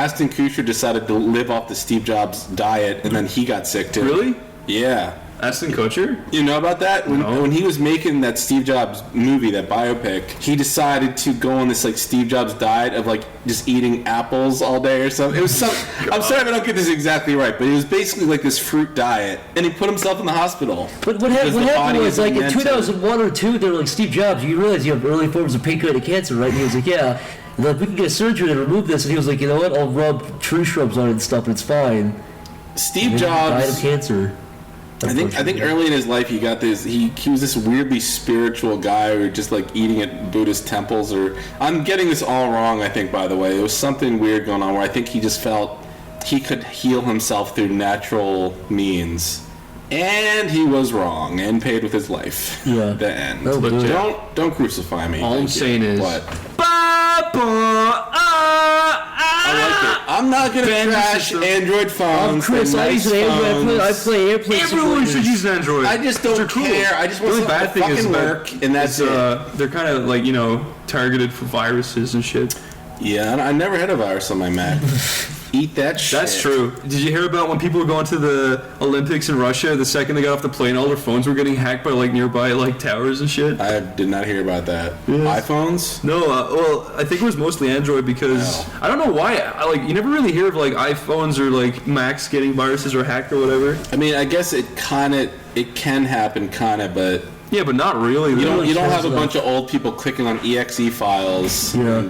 Ashton Kutcher decided to live off the Steve Jobs diet, and then he got sick too. Really? Yeah. Ashton Kutcher? You know about that? When he was making that Steve Jobs movie, that biopic, he decided to go on this like Steve Jobs diet of like just eating apples all day or something. It was some. I'm sorry if I don't get this exactly right, but it was basically like this fruit diet, and he put himself in the hospital. But what happened was like in 2001 or 2, they were like, Steve Jobs, you realize you have early forms of pancreatic cancer, right? And he was like, yeah. Like, we can get surgery to remove this, and he was like, you know what? I'll rub tree shrubs on it and stuff, and it's fine. Steve Jobs died of cancer. I think early in his life he got this. He was this weirdly spiritual guy who just like eating at Buddhist temples. Or I'm getting this all wrong. I think, by the way, there was something weird going on where I think he just felt he could heal himself through natural means, and he was wrong and paid with his life. Yeah. The end. Oh, don't crucify me. All I'm saying is what? I like it. I'm not gonna trash Android phones. I'm Chris. I use an Android. I play airplane. everyone should use an Android. I just don't care. I just want the only bad thing is work, and that's it. They're kind of like, you know, targeted for viruses and shit. Yeah, I never had a virus on my Mac. Eat that shit. That's true. Did you hear about when people were going to the Olympics in Russia, the second they got off the plane, all their phones were getting hacked by like nearby like towers and shit? I did not hear about that. Yes. iPhones? No, well, I think it was mostly Android because I don't know why. Like, you never really hear of like iPhones or like Macs getting viruses or hacked or whatever. I mean, I guess it can happen, but yeah, but not really. You don't have a bunch of old people clicking on exe files and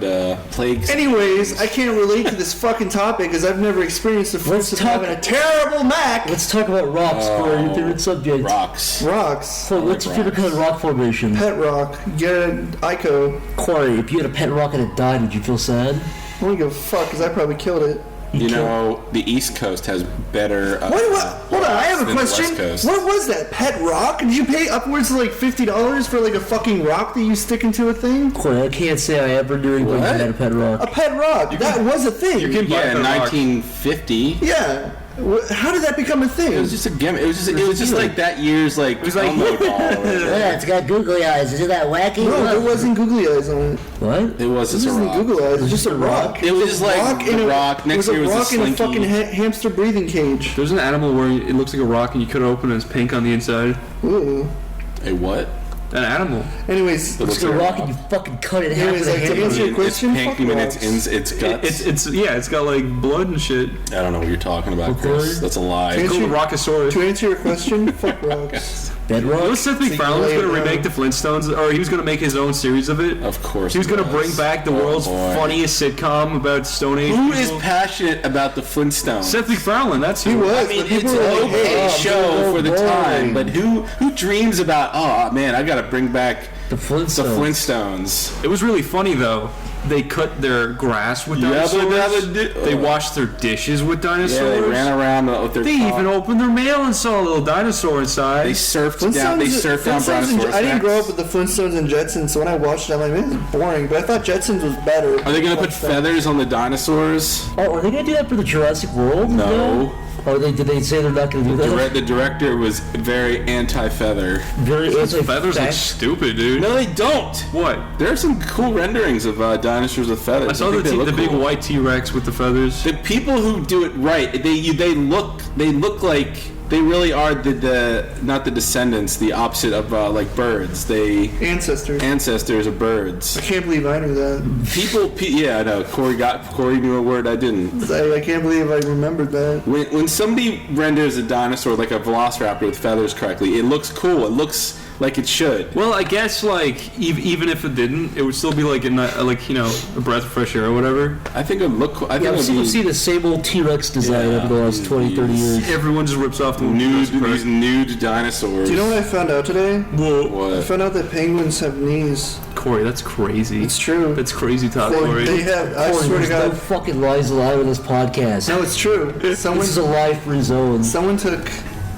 plagues. Anyways, I can't relate to this fucking topic because I've never experienced the fruits of having a terrible Mac. Let's talk about rocks for your favorite subject. Rocks. So what's your favorite kind of rock formation? Pet rock. Get an Ico. Corey, if you had a pet rock and it died, would you feel sad? I don't give a fuck because I probably killed it. You know, the East Coast has better. What? Hold on, I have a question. What was that? Pet rock? Did you pay upwards of like $50 for like a fucking rock that you stick into a thing? Corey, I can't say I ever knew anybody that had a pet rock. A pet rock. That was a thing. You can buy 1950. Yeah. How did that become a thing? It was just a gimmick. It was just like that year's like Elmo doll. Yeah, it's got googly eyes. Is it that wacky? No, there wasn't googly eyes on it. What? It was just a rock. Googly eyes. It was just a rock. It was just like a rock. Next year was a slinky. It was a rock in a fucking hamster breathing cage. There's an animal where it looks like a rock and you cut it open and it's pink on the inside. Ooh. A what? An animal. Anyways, it's a rock and you fucking cut it in half. Like, to answer your question, it's pink. You mean it's guts? It's got like blood and shit. I don't know what you're talking about, Chris. That's a lie. It's called a Rockosaurus. To answer your question, fuck rocks. Bedrock? You know, Seth MacFarlane was going to remake the Flintstones, or he was going to make his own series of it. Of course. He was going to bring back the world's funniest sitcom about Stone Age. Who is passionate about the Flintstones? Seth MacFarlane, that's who. He was. I mean, it's an okay show for the time, but who dreams about, oh man, I got to bring back the Flintstones. It was really funny though. They cut their grass with dinosaurs. They washed their dishes with dinosaurs. Yeah, they ran around with their. They even opened their mail and saw a little dinosaur inside. They surfed down. They surfed down Brontosaurus. I didn't grow up with the Flintstones and Jetsons, so when I watched it, I'm like, man, this is boring. But I thought Jetsons was better. Are they gonna put feathers on the dinosaurs? Oh, are they gonna do that for the Jurassic World? No. Or did they say they're not going to do that? The director was very anti-feather. Very anti-feather? Feathers look stupid, dude. No, they don't. What? There are some cool renderings of dinosaurs with feathers. I saw the big white T-Rex with the feathers. The people who do it right, they look like they really are not the descendants, the opposite of like birds. Ancestors of birds. I can't believe I knew that. Yeah, I know. Corey knew a word I didn't. I can't believe I remembered that. When somebody renders a dinosaur like a velociraptor with feathers correctly, it looks cool. It looks like it should. Well, I guess like even if it didn't, it would still be like a breath of fresh air or whatever. I think it would look cool. We've seen the same old T-Rex design over the last 20, 30 years. Everyone just rips off these nude dinosaurs. Do you know what I found out today? What? I found out that penguins have knees. Corey, that's crazy. It's true. That's crazy talk, Corey. They have. I swear to God. No fucking lies allowed in this podcast. No, it's true. This is a lie-free zone.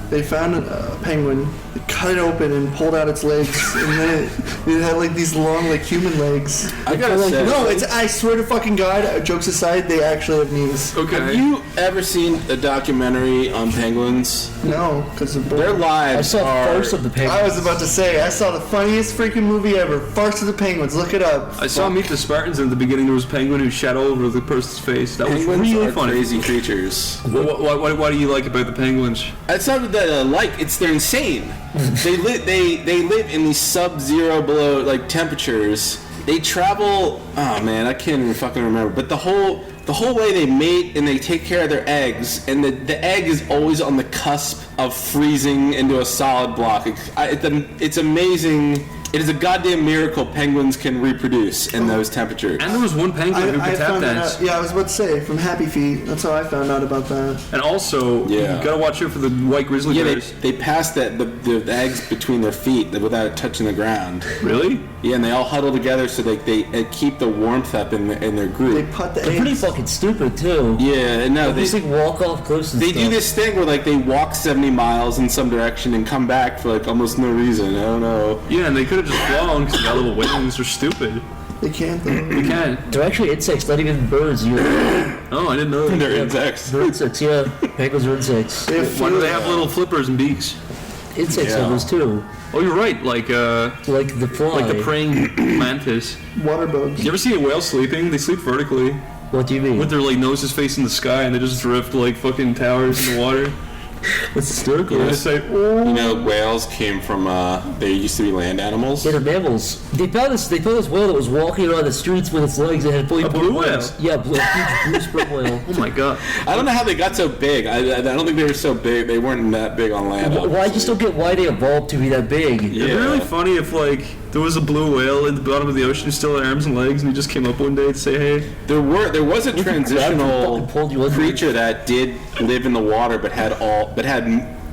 They found a penguin cut it open and pulled out its legs, and then it had like these long, like human legs. I gotta say, no, I swear to fucking God, jokes aside, they actually have knees. Okay. have you ever seen a documentary on penguins? No, because Their lives I saw are... Farce of the Penguins. I was about to say, I saw the funniest freaking movie ever, Farce of the Penguins. Look it up. I saw Meet the Spartans, and at the beginning there was a penguin who shat all over the person's face. That was Penguins really are funny. crazy creatures. What do you like about the penguins? It's not that I like. They're insane. They live in these sub-zero below like temperatures. They travel. Oh man, I can't even fucking remember. But the whole way they mate and they take care of their eggs, and the egg is always on the cusp of freezing into a solid block. It's amazing. It is a goddamn miracle penguins can reproduce in those temperatures. And there was one penguin who could tap found that dance. out. Yeah, I was about to say, from Happy Feet. That's how I found out about that. And also, you gotta watch out for the white grizzly bears. They pass the eggs between their feet without touching the ground. Really? Yeah, and they all huddle together so they keep the warmth up in their group. They put the They're eggs. pretty fucking stupid too. Yeah, no, They just like walk off cliffs and They stuff. do this thing where like they walk 70 miles in some direction and come back for like almost no reason. I don't know. Yeah, and they could have just flown because they got little wings. They're stupid. They can't though. They can't. They're actually insects, not even birds. Oh, I didn't know that. They're insects. They're insects, yeah. Penguins are insects. They have Why do they feelings. have little flippers and beaks? Insects Yeah. have those too. Oh, you're right. Like Like the fly. like the praying mantis. Water bugs. You ever see a whale sleeping? They sleep vertically What do you mean? with their like noses facing the sky, and they just drift like fucking towers in the water. What's hysterical? They just say, "Oh." You know, whales came from. They used to be land animals. Yeah, they're mammals. They found this whale that was walking around the streets with its legs that had fully A blue formed whale? legs. Yeah, a huge blue sperm whale. Oh my god. I don't know how they got so big. I don't think they were so big. They weren't that big on land. Well, I just don't get why they evolved to be that big. It'd be Yeah. really funny if like there was a blue whale in the bottom of the ocean, still had arms and legs, and he just came up one day to say, "Hey." There was a transitional fucking pulled you under. creature that did live in the water, but had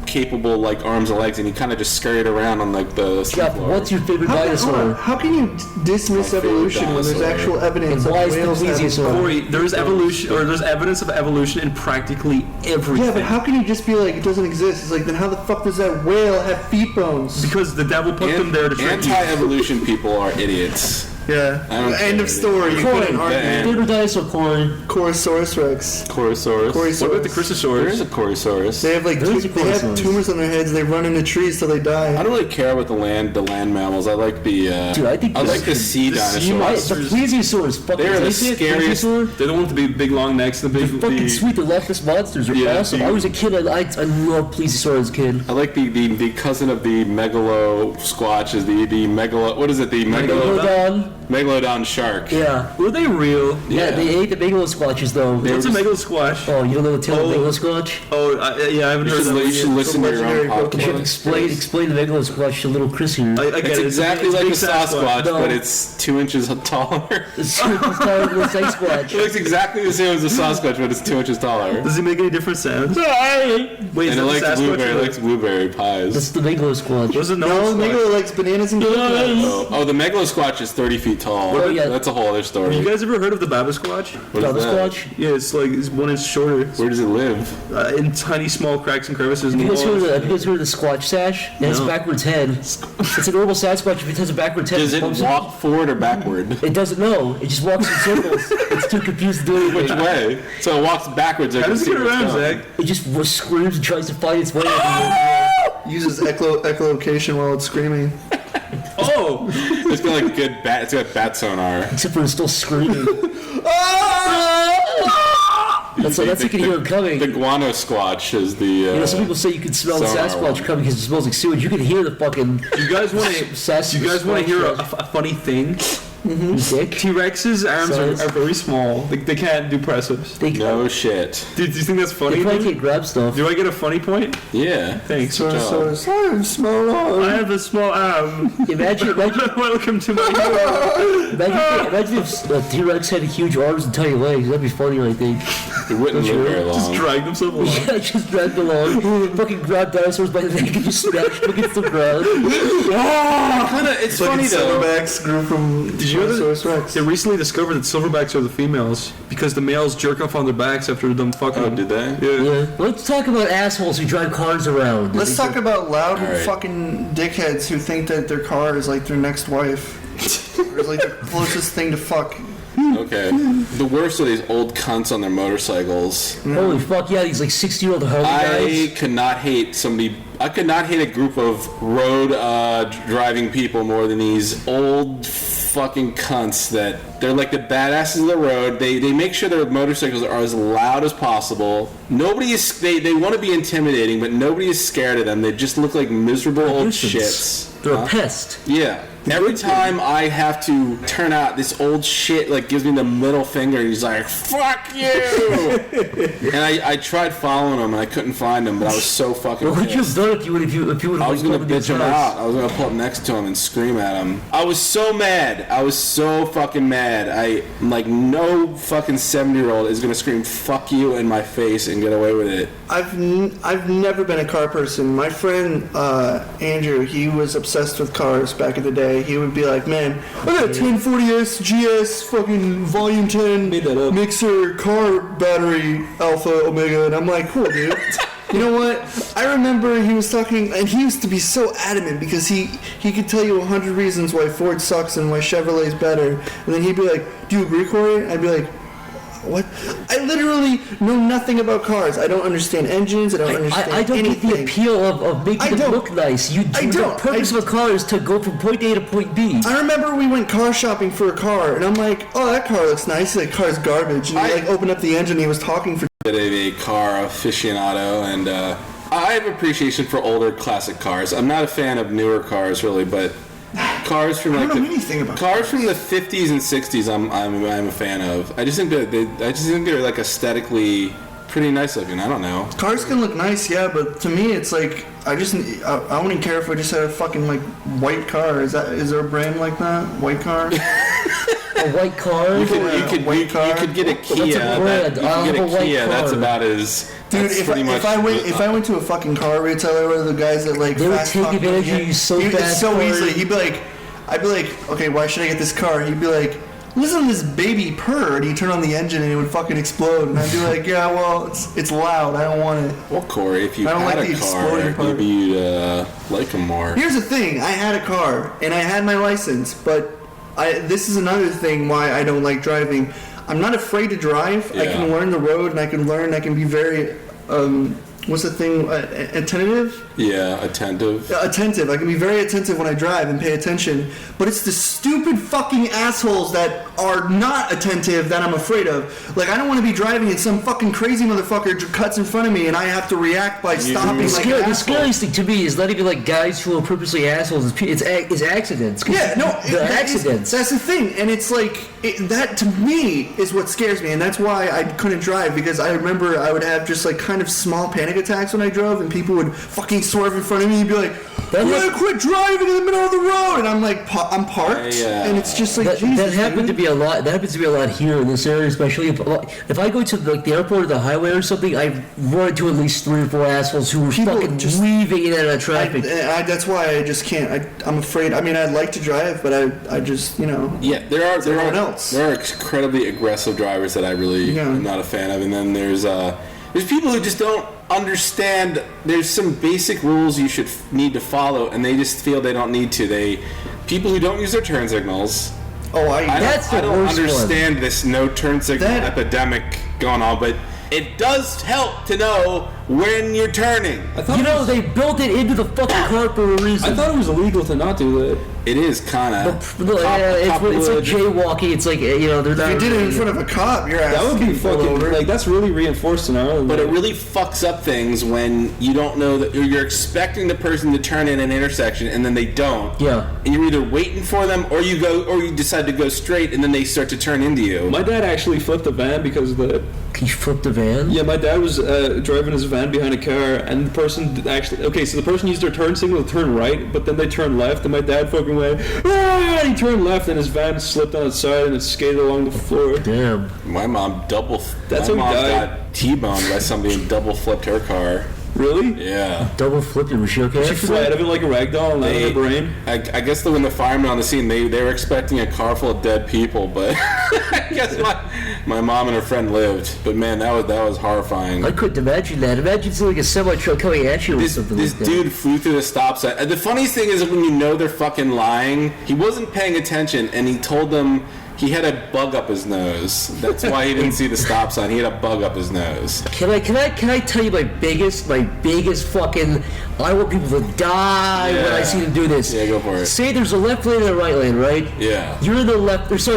capable like arms and legs, and he kind of just scurried around on like the Jeff, seafloor. what's your favorite Hold dinosaur? on. How can you dismiss My favorite evolution when there's dinosaur. actual evidence And of why is the whales having plesiosaur? Corey, there's evolution, or there's evidence of evolution in practically everything. Yeah, but how can you just be like, it doesn't exist? It's like, then how the fuck does that whale have feet bones? Because the devil put them there to trick you. Anti-evolution people are idiots. Yeah. I don't End care. of story. You Corey, couldn't argue. favorite dinosaur, Corey. Corosaurus Rex. Chorosaurus. What about the There Chrysosaurus? is a Chorosaurus. They have like There is a they have Corosaurus. tumors on their heads. They run into trees till they I die. don't really care about the land mammals. I like the. Dude, I think I this- like the sea the sea dinosaurs. The plesiosaur is fucking. They're the Did you see it? scariest- Plesiosaur? They don't want to be big long necks, the big. Fucking sweet. The leftist monsters are Yeah, awesome. the- I was a kid. I loved plesiosaur as a kid. I like the cousin of the megalo squatch is the megalo. What is it? The megalodon shark. Yeah. Were they real? Yeah, they ate the megalosquatches though. What's a megalosquash? Oh, you don't know the tail of Oh. megalosquatch? Oh, yeah, I haven't You heard should, that. you should listen to your own legendary podcast. Pokemon. Explain the megalosquatch to little Chris here. I get It's it. exactly It's like a big Sasquatch, No. but it's 2 inches taller. It's called the Sasquatch. It looks exactly the same as a Sasquatch, but it's 2 inches taller. Does he make any different sounds? Wait, is And that it likes the Sasquatch? blueberry, pies. That's the megalosquatch. Was it No, no? Megalo likes bananas and coconuts. Oh, the megalosquatch is 30 feet tall. Oh, yeah. That's a whole other story. You guys ever heard of the Babasquatch? What is that? Squatch? Yeah, it's like it's 1 inch shorter, Where does it live? in tiny small cracks and crevices in the Have you wall. guys heard of the Squatch Sash? It has a No. backwards head. It's a normal Sasquatch. If it has a backwards head, Does it bumps walk forward or backward? It doesn't know. It just walks in circles. It's too confused to do anything. Which way? So it walks backwards. How does it get around, Zach? It just screams and tries to find its way. Uses echolocation while it's screaming. Oh! It's got like good bat. It's got bat sonar. Except for it's still screaming. That's like you can hear it coming. The guano squatch is the. You know, some people say you can smell the sonar Sasquatch one. coming because it smells like sewage. You can hear the fucking You guys want to? Sasquatch. You guys want to hear a funny thing? dick. T-Rex's arms Size. are very small. They can't do press-ups. They, No shit. Do you think that's they funny? probably can't grab stuff. Do I get a funny point? Yeah. Thanks. Corosaurus. I smell I on. have a small arm. Imagine Welcome to my hero. if a T-Rex had huge arms and tiny legs. That'd be funny, I think. He wouldn't live very long. Just dragged himself along. Yeah, just dragged along. Fucking grabbed dinosaurs by the neck and just smashed them against the ground. It's funny though. Silverbacks grew from. Did you know Tyrannosaurus Rex. they recently discovered that silverbacks are the females because the males jerk off on their backs after them fucking. Oh, did they? Yeah. Let's talk about assholes who drive cars around. Let's talk about loud All right. fucking dickheads who think that their car is like their next wife. Or is like the closest thing to fuck. Okay. The worst are these old cunts on their motorcycles. Holy fuck, yeah, these like 60-year-old Harley I guys. could not hate somebody. I could not hate a group of road driving people more than these old fucking cunts that they're like the badasses of the road. They make sure their motorcycles are as loud as possible. Nobody is. They want to be intimidating, but nobody is scared of them. They just look like miserable old shits. They're a pest. Yeah. Every time I have to turn out, this old shit like gives me the middle finger. And he's like, "Fuck you!" And I tried following him and I couldn't find him, but I was so fucking What would you have pissed. done if you would have I was gonna bitch him out. I was gonna pull up next to him and scream at him. I was so mad. I was so fucking mad. I'm like, no fucking 70-year-old is gonna scream "fuck you" in my face and get away with it. I've never been a car person. My friend Andrew, he was obsessed with cars back in the day. He would be like, "Man, I got a 1040S GS fucking volume 10 Made that up. mixer car battery alpha omega," and I'm like, "Cool, dude." You know what? I remember he was talking, and he used to be so adamant because he could tell you 100 reasons why Ford sucks and why Chevrolet's better, and then he'd be like, "Do you agree, Corey?" I'd be like, "What?" I literally know nothing about cars. I don't understand engines. I don't understand I don't anything. get the appeal of I making them don't. look nice. I The don't. purpose of a car is to go from point A to point B. I remember we went car shopping for a car, and I'm like, "Oh, that car looks nice." That car's garbage. And he like opened up the engine, and he was talking for. Bit of a car aficionado, and I have appreciation for older classic cars. I'm not a fan of newer cars really, but cars from like I don't know anything about cars from the 50s and 60s. I'm a fan of. I just think that they're like aesthetically pretty nice looking. I don't know. Cars can look nice, yeah, but to me, it's like I wouldn't care if I just had a fucking like white car. Is there a brand like that? White car? A white car. You could get a Kia. brand. You could get a a white Kia. car. That's about as. Dude, that's if pretty much I went to a fucking car retailer, one of the guys that like They would fast take talk advantage me, of you so he'd- fast, so Corey. easily. I'd be like, "Okay, why should I get this car?" He'd be like, "Listen to this baby purr," and he'd turn on the engine and it would fucking explode, and I'd be like, "Yeah, well, it's loud. I don't want it." Well, Corey, if you I don't had like the a exploding car, part. maybe you'd like them more. Here's the thing: I had a car and I had my license, but this is another thing why I don't like driving. I'm not afraid to drive. I Yeah. can learn the road, and I can be very what's the thing? Attentive. Yeah, attentive. Attentive. I can be very attentive when I drive and pay attention. But it's the stupid fucking assholes that are not attentive that I'm afraid of. Like, I don't want to be driving and some fucking crazy motherfucker cuts in front of me and I have to react by stopping like an The asshole. scariest thing to me is not even like guys who are purposely assholes. It's accidents. 'Cause Yeah, no, the accidents. That's the thing, and it's like that to me is what scares me, and that's why I couldn't drive because I remember I would have just like kind of small panic attacks when I drove, and people would fucking swerve in front of me and be like, That "You hap- gotta quit driving in the middle of the road," and I'm like, I'm parked, and it's just like That Jesus. happened to dude. be a lot. That happens to be a lot here in this area, especially if I go to like the airport or the highway or something. I run into at least 3 or 4 assholes who are People fucking just- weaving in and out of traffic. That's why I just can't. I'm afraid. I mean, I'd like to drive, but I just, Yeah, there everyone are else. there are incredibly aggressive drivers that I really am not a fan of, and then there's people who just don't understand. There's some basic rules you should need to follow, and they just feel they don't need to. People who don't use their turn signals. Oh, That's the I don't worst understand this no turn signal That- epidemic going on, but it does help to know when you're turning. They built it into the fucking car for a reason. I thought it was illegal to not do that. It is kind of. It's like jaywalking. It's like they're not. If you did it in front of a cop, your ass That would be would fall fucking over. like that's really reinforced in Ireland. But it really fucks up things when you don't know that you're expecting the person to turn in an intersection and then they don't. Yeah. And you're either waiting for them or you decide to go straight and then they start to turn into you. My dad actually flipped a van because of that. He flipped the van. Yeah, my dad was driving his van behind a car, and the person the person used their turn signal to turn right, but then they turned left, and my dad fucking broken way. Ah! And he turned left, and his van slipped on its side, and it skated along the floor. Damn. My mom That's my how he mom died. got T-boned by somebody and double flipped her car. Really? Yeah. Double flipped it. Was she okay? She after fly that? out of it like a rag doll and land on her brain. I guess that when the firemen on the scene, they were expecting a car full of dead people, but I guess my mom and her friend lived. But man, that was horrifying. I couldn't imagine that. Imagine seeing like a semi-truck coming at you or something This like that. dude flew through the stop sign. And the funniest thing is when you know they're fucking lying, he wasn't paying attention, and he told them he had a bug up his nose. That's why he didn't see the stop sign. He had a bug up his nose. Can I tell you my biggest fucking, I want people to die when I see them do this. Yeah, go for it. Say there's a left lane and a right lane, right? Yeah. You're in the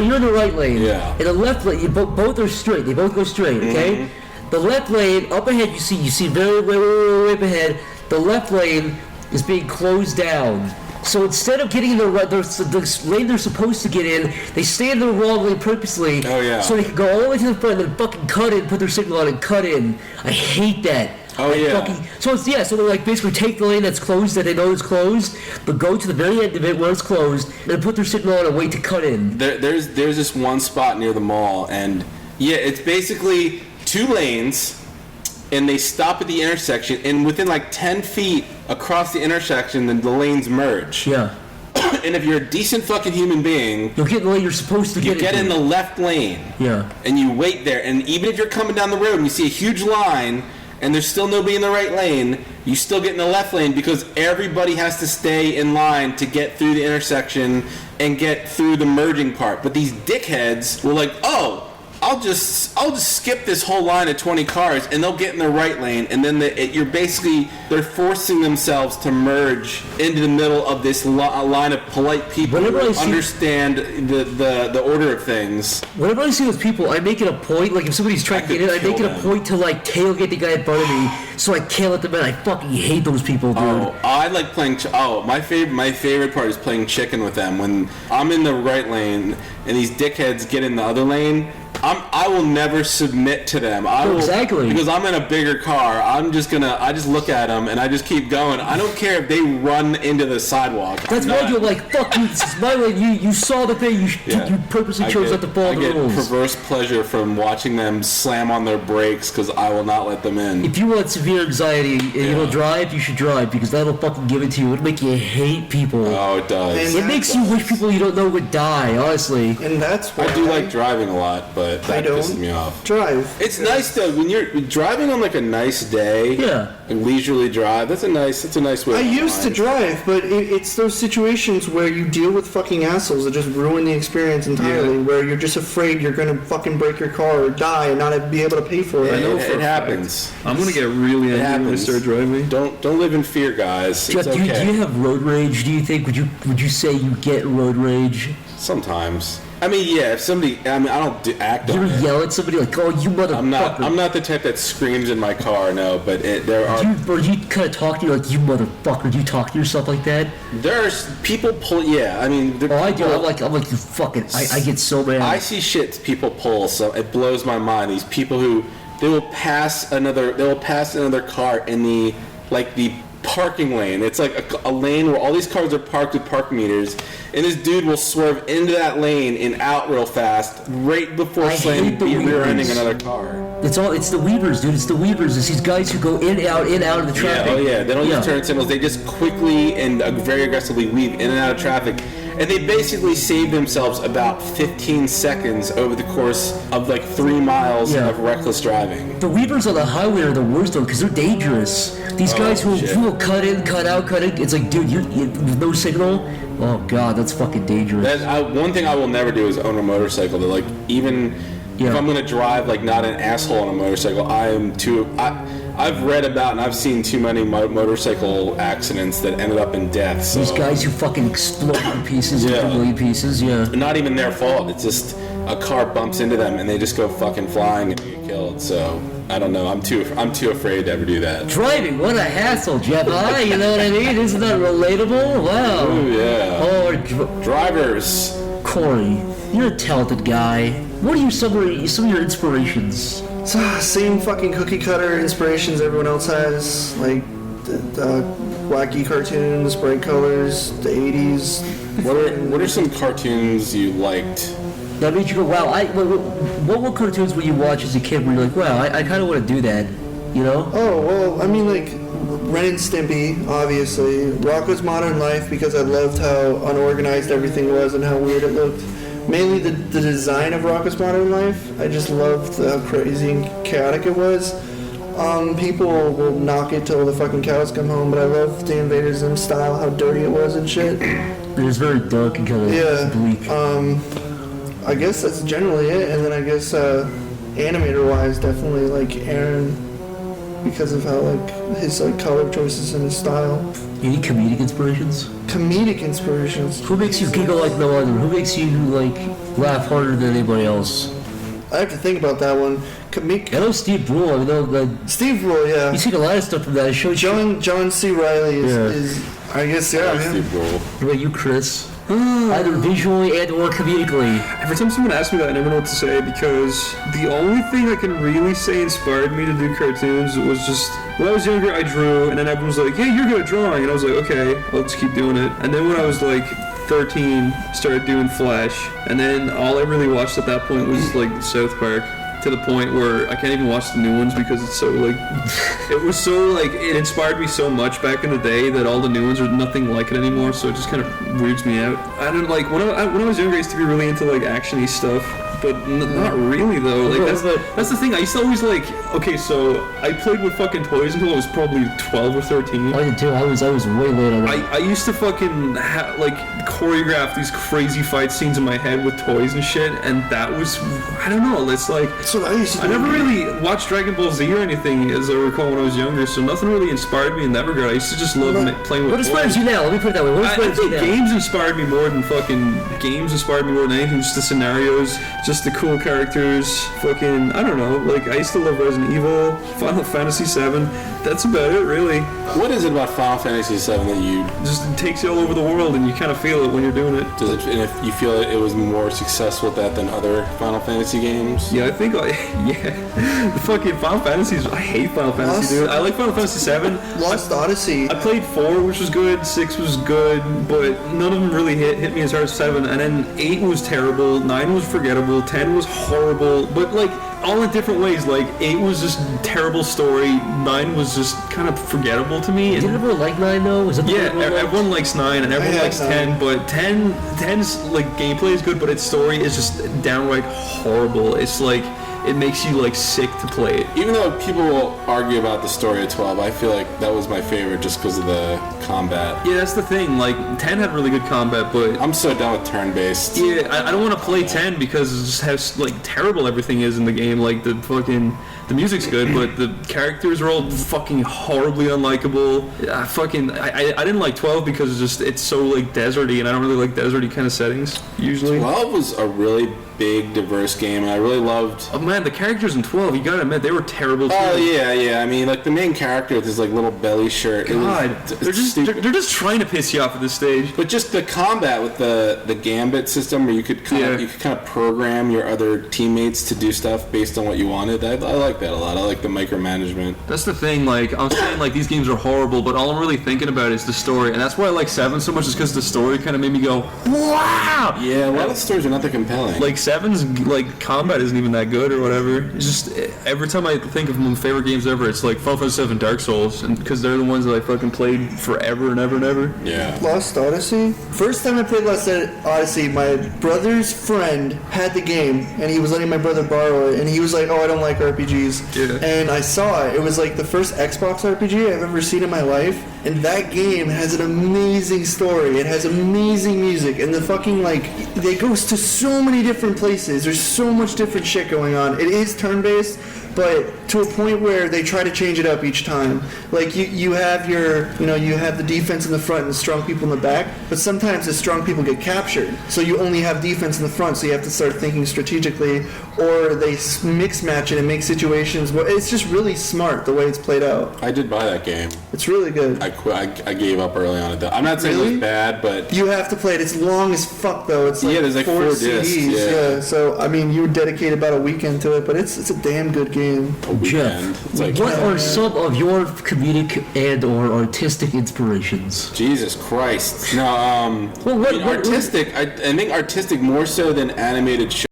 you're in the right lane. Yeah. In the left lane, both are straight. They both go straight, okay? Mm-hmm. The left lane, up ahead, you see very way up ahead, the left lane is being closed down. So instead of getting in the lane they're supposed to get in, they stay in the wrong lane purposely. Oh, yeah. So they can go all the way to the front and then fucking cut in, put their signal on and cut in. I hate that. Oh, yeah. So they like basically take the lane that's closed that they know is closed, but go to the very end of it where it's closed, and then put their signal on and wait to cut in. There's this one spot near the mall, and yeah, it's basically 2 lanes, and they stop at the intersection, and within like 10 feet across the intersection, then the lanes merge. Yeah. And if you're a decent fucking human being, You'll get in the lane you're supposed to you get get in into. the left lane. Yeah. And you wait there, and even if you're coming down the road and you see a huge line and there's still nobody in the right lane, you still get in the left lane because everybody has to stay in line to get through the intersection and get through the merging part. But these dickheads were like, oh, I'll just skip this whole line of 20 cars, and they'll get in the right lane, and then they're forcing themselves to merge into the middle of this line of polite people Whenever who I see- understand the order of things. Whenever I see those people, I make it a point, like if somebody's trying to get in, I make it a point to like tailgate the guy in front of me so I can't let them in. I fucking hate those people, dude. Oh, I like playing. My favorite part is playing chicken with them. When I'm in the right lane and these dickheads get in the other lane, I will never submit to them. I will, exactly. Because I'm in a bigger car. I just look at them and I just keep going. I don't care if they run into the sidewalk. That's why you're like, fuck you, this is my lane. You saw the thing, you purposely chose not to follow the rules. I get perverse pleasure from watching them slam on their brakes because I will not let them in. If you want severe anxiety and you don't drive, you should drive because that'll fucking give it to you. It'll make you hate people. Oh, it does. It makes you wish people you don't know would die, honestly. And that's why I do like driving a lot, but that pisses me off. drive. It's nice though when you're driving on like a nice day. Yeah. A leisurely drive. That's a nice way. I used to drive, but it's those situations where you deal with fucking assholes that just ruin the experience entirely. Yeah. Where you're just afraid you're gonna fucking break your car or die and not be able to pay for it. I know It happens. I'm gonna get really angry when I happens. start driving. Don't live in fear, guys. Jeff, It's do okay. you have road rage? Do you think would you say you get road rage? Sometimes. I mean, yeah. If somebody, I don't act Do you on ever it. yell at somebody like, "Oh, you motherfucker"? I'm not the type that screams in my car. No, but there are. Or you kind of talk to you like, "You motherfucker"? Do you talk to yourself like that? There's people pull. Yeah, I mean. Oh, I do. I'm like, you fucking. I get so mad. I see shit people pull, so it blows my mind. These people who they will pass another car in the parking lane. It's like a lane where all these cars are parked with park meters, and this dude will swerve into that lane and out real fast right before I slamming hate the rear-ending Weavers. another car. It's the Weavers, dude. It's the Weavers. It's these guys who go in and out of the traffic. Yeah, oh yeah. They don't use turn signals. They just quickly and very aggressively weave in and out of traffic. And they basically save themselves about 15 seconds over the course of 3 miles of reckless driving. The Weavers on the highway are the worst though, because they're dangerous. These guys who will cut in, cut out, cut in. It's like, dude, you with no signal. Oh god, that's fucking dangerous. One thing I will never do is own a motorcycle. That even if I'm gonna drive not an asshole on a motorcycle, I've read about and I've seen too many motorcycle accidents that ended up in death. So. These guys who fucking explode in pieces, into a million pieces, Not even their fault. It's just a car bumps into them and they just go fucking flying and get killed. So I don't know. I'm too afraid to ever do that. Driving, what a hassle, Jeff. You know what I mean? Isn't that relatable? Wow. Ooh, yeah. Oh, drivers. Corey, you're a talented guy. What are some of your inspirations? Same fucking cookie cutter inspirations everyone else has, like the wacky cartoons, bright colors, the 80s, What are some cartoons you liked? That made you go, wow. What cartoons would you watch as a kid where you're like, wow, I kind of want to do that, you know? Oh, well, I mean, like, Ren and Stimpy, obviously. Rocko's Modern Life, because I loved how unorganized everything was and how weird it looked. Mainly the design of Rocko's Modern Life. I just loved how crazy and chaotic it was. People will knock it till the fucking cows come home, but I loved the Invader Zim style, how dirty it was and shit. It was very dark and kind of bleak. I guess that's generally it, and then I guess animator-wise, definitely like Aaron, because of how like his like color choices and his style. Any comedic inspirations? Comedic inspirations. Who makes you giggle like no other? Who makes you like laugh harder than anybody else? I have to think about that one. I know Steve Brule. I know Steve Brule, yeah. You see a lot of stuff from that show. John C. Reilly is I guess, yeah. Steve Brule. What about you, Chris? Either visually and or comedically. Every time someone asks me that, I never know what to say, because the only thing I can really say inspired me to do cartoons was just, when I was younger, I drew, and then everyone was like, hey, you're good at drawing, and I was like, okay, I'll just keep doing it. And then when I was like 13, started doing Flash, and then all I really watched at that point was like South Park. To the point where I can't even watch the new ones because it's so like, it was so like, it inspired me so much back in the day that all the new ones are nothing like it anymore, so it just kind of weirds me out. I don't like, when I was younger I used to be really into like action-y stuff, but not really though. Like that's the thing, I used to always like, okay, so I played with fucking toys until I was probably 12 or 13. I did too, I was way late on that. I used to fucking like choreograph these crazy fight scenes in my head with toys and shit, and that was, I don't know, it's like, that's what I used to do. I never really watched Dragon Ball Z or anything, as I recall, when I was younger, so nothing really inspired me in that regard. I used to just love playing with What inspires toys. you now? Let me put it that way. What I inspires you think now? games inspired me more than anything, just the scenarios, just the cool characters, fucking, I don't know, like, I used to love Resident Evil, Final Fantasy VII, that's about it, really. What is it about Final Fantasy VII that you... Just it takes you all over the world, and you kind of feel it when you're doing it. Does it, and if you feel it was more successful at that than other Final Fantasy games? Yeah, I think, yeah. The fucking Final Fantasies, I hate Final Fantasy, dude. I like Final Fantasy VII. Lost Odyssey. I played 4, which was good, 6 was good, but none of them really hit me as hard as 7, and then 8 was terrible, 9 was forgettable, 10 was horrible, but like, all in different ways. Like, 8 was just terrible story, 9 was just kind of forgettable to me. Did everyone like 9 though? Was it Everyone likes 9 and everyone likes 10, but 10's like gameplay is good, but its story is just downright horrible. It's like, it makes you like sick to play it. Even though people will argue about the story of 12, I feel like that was my favorite just because of the combat. Yeah, that's the thing. Like, 10 had really good combat, but I'm so done with turn-based. yeah, I don't want to play 10 because it just has like terrible everything is in the game. Like, the music's good, but the characters are all fucking horribly unlikable. I didn't like 12 because it's so like deserty, and I don't really like deserty kind of settings usually. 12 was a really big, diverse game, and I really loved... Oh man, the characters in 12, you gotta admit, they were terrible too. Oh yeah, I mean, like, the main character with his like little belly shirt. God, they're just trying to piss you off at this stage. But just the combat with the gambit system, where you could kind of program your other teammates to do stuff based on what you wanted. I like that a lot. I like the micromanagement. That's the thing. Like, I'm saying, like, these games are horrible, but all I'm really thinking about is the story, and that's why I like 7 so much. Is because the story kind of made me go, wow. Yeah, a lot of the stories are not that compelling. Like, 7's like combat isn't even that good or whatever. It's just every time I think of my favorite games ever, it's like Final Fantasy 7, Dark Souls, and because they're the ones that I fucking played forever and ever and ever. Yeah. Lost Odyssey. First time I played Lost Odyssey, my brother's friend had the game, and he was letting my brother borrow it, and he was like, "Oh, I don't like RPGs." Yeah. And I saw it. It was like the first Xbox RPG I've ever seen in my life, and that game has an amazing story. It has amazing music, and the fucking like, it goes to so many different places. There's so much different shit going on. It is turn-based, but to a point where they try to change it up each time. Like, you have you have the defense in the front and the strong people in the back, but sometimes the strong people get captured. So you only have defense in the front, so you have to start thinking strategically, or they mix match it and make situations where it's just really smart the way it's played out. I did buy that game. It's really good. I quit. I gave up early on it though. I'm not saying it Really? was bad, but You have to play it. It's long as fuck though. It's like, Yeah, there's like 4 discs, CDs. yeah. So I mean, you would dedicate about a weekend to it, but it's a damn good game. a weekend. Jeff, It's like what are some of your comedic and/or artistic inspirations? Jesus Christ. No, Well, what- I mean, what- artistic. I think artistic more so than animated show.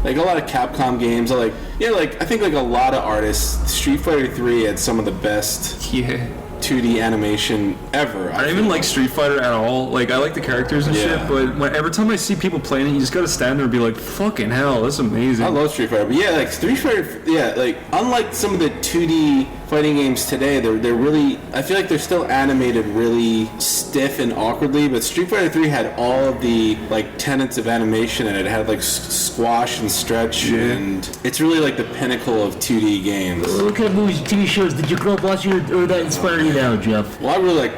Like a lot of Capcom games, I think like a lot of artists. Street Fighter 3 had some of the best Yeah. 2D animation ever. I don't even like Street Fighter at all. Like, I like the characters and Yeah. shit, but every time I see people playing it, you just gotta stand there and be like, fucking hell, that's amazing. I love Street Fighter, but yeah, like Street Fighter, yeah, like unlike some of the 2D fighting games today, they're really, I feel like they're still animated really stiff and awkwardly, but Street Fighter 3 had all of the like tenets of animation and it had like squash and stretch, and it's really like the pinnacle of 2D games. What kind of movies, TV shows did you grow up watching or that inspire you now, Jeff? Well, I really liked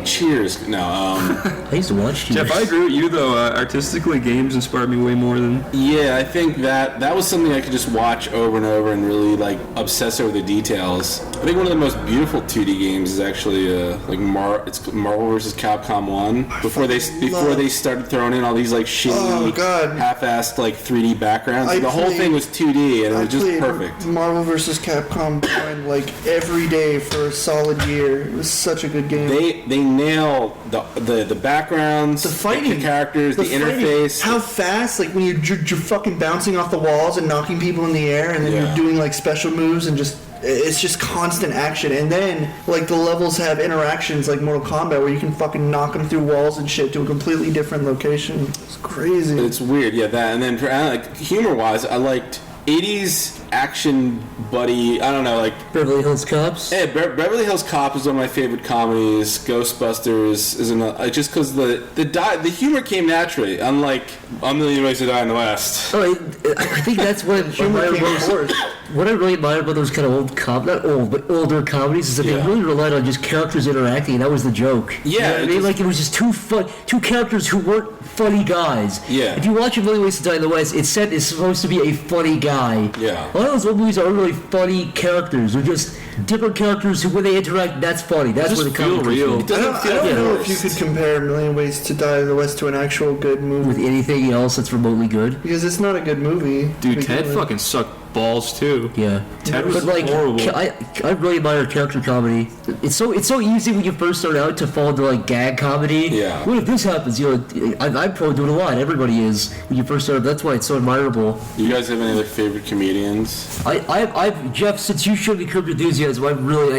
Cheers. No, I used to watch TV. Jeff, I agree with you though. Artistically, games inspired me way more than. yeah, I think that was something I could just watch over and over and really like obsess over the details. I think one of the most beautiful 2D games is actually like it's Marvel vs. Capcom 1. Before they started throwing in all these like shitty, half-assed like 3D backgrounds. The whole thing was 2D and it was just perfect. Marvel vs. Capcom 1 like every day for a solid year. It was such a good game. They nail the backgrounds, The fighting, the characters, the fighting. interface. How fast, like when you're fucking bouncing off the walls and knocking people in the air, and then you're doing like special moves and it's just constant action. And then like the levels have interactions like Mortal Kombat where you can fucking knock them through walls and shit to a completely different location. It's crazy. It's weird, yeah. That, and then for like humor-wise, I liked 80s action buddy. I don't know, like Beverly Hills Cops. Hey, Beverly Hills Cop is one of my favorite comedies. Ghostbusters is another, just because the humor came naturally, unlike A Million Ways to Die in the West. Oh, I think that's what what I really admire about those kind of not old, but older comedies is that they really relied on just characters interacting, and that was the joke. Yeah, you know what I mean? Like it was just two characters who weren't funny guys. Yeah. If you watch A Million Ways to Die in the West, it's supposed to be a funny guy. Yeah. A lot of those old movies aren't really funny characters. They're just different characters who, when they interact, that's funny. That's where the comedy comes real. from. It I don't know if you could compare A Million Ways to Die in the West to an actual good movie. With anything else that's remotely good. Because it's not a good movie. Dude, Ted fucking sucked balls too. Yeah, Ted was but like, horrible. I really admire character comedy. It's so easy when you first start out to fall into like gag comedy. Yeah. What if this happens? You know, I'm prone to it a lot. Everybody is when you first start. That's why it's so admirable. You guys have any other favorite comedians? I've Jeff, since you showed me Curb Your Enthusiasm,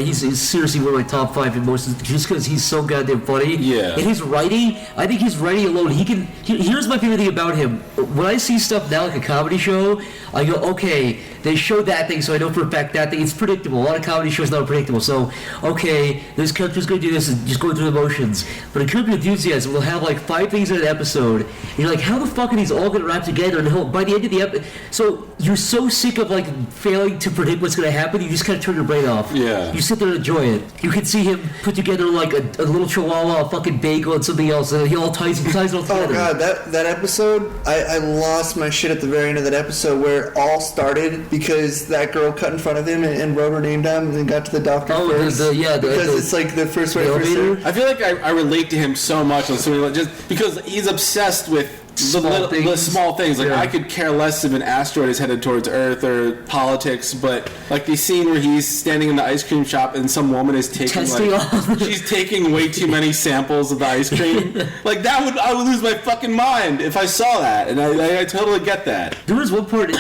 he's seriously one of my top 5 in most, just because he's so goddamn funny. Yeah. And his writing, I think his writing alone, here's my favorite thing about him. When I see stuff now like a comedy show, I go, okay, they showed that thing, so I know for a fact that thing. It's predictable. A lot of comedy shows are not predictable. So, okay, this character's going to do this and just going through the motions. But in Curb Your Enthusiasm, we'll have like 5 things in an episode. And you're like, how the fuck are these all going to wrap together? And by the end of the episode, so you're so sick of like failing to predict what's going to happen, you just kind of turn your brain off. Yeah. You sit there and enjoy it. You can see him put together like a little chihuahua, a fucking bagel, and something else, and he ties it all together. Oh god, that episode, I lost my shit at the very end of that episode where it all started because that girl cut in front of him and wrote her name down and then got to the doctor first. Because it's like the first way I feel like I relate to him so much on so many levels, just because he's obsessed with the small things. Like, I could care less if an asteroid is headed towards Earth or politics, but like the scene where he's standing in the ice cream shop and some woman is taking she's taking way too many samples of the ice cream. Like I would lose my fucking mind if I saw that, and I totally get that. There was one part,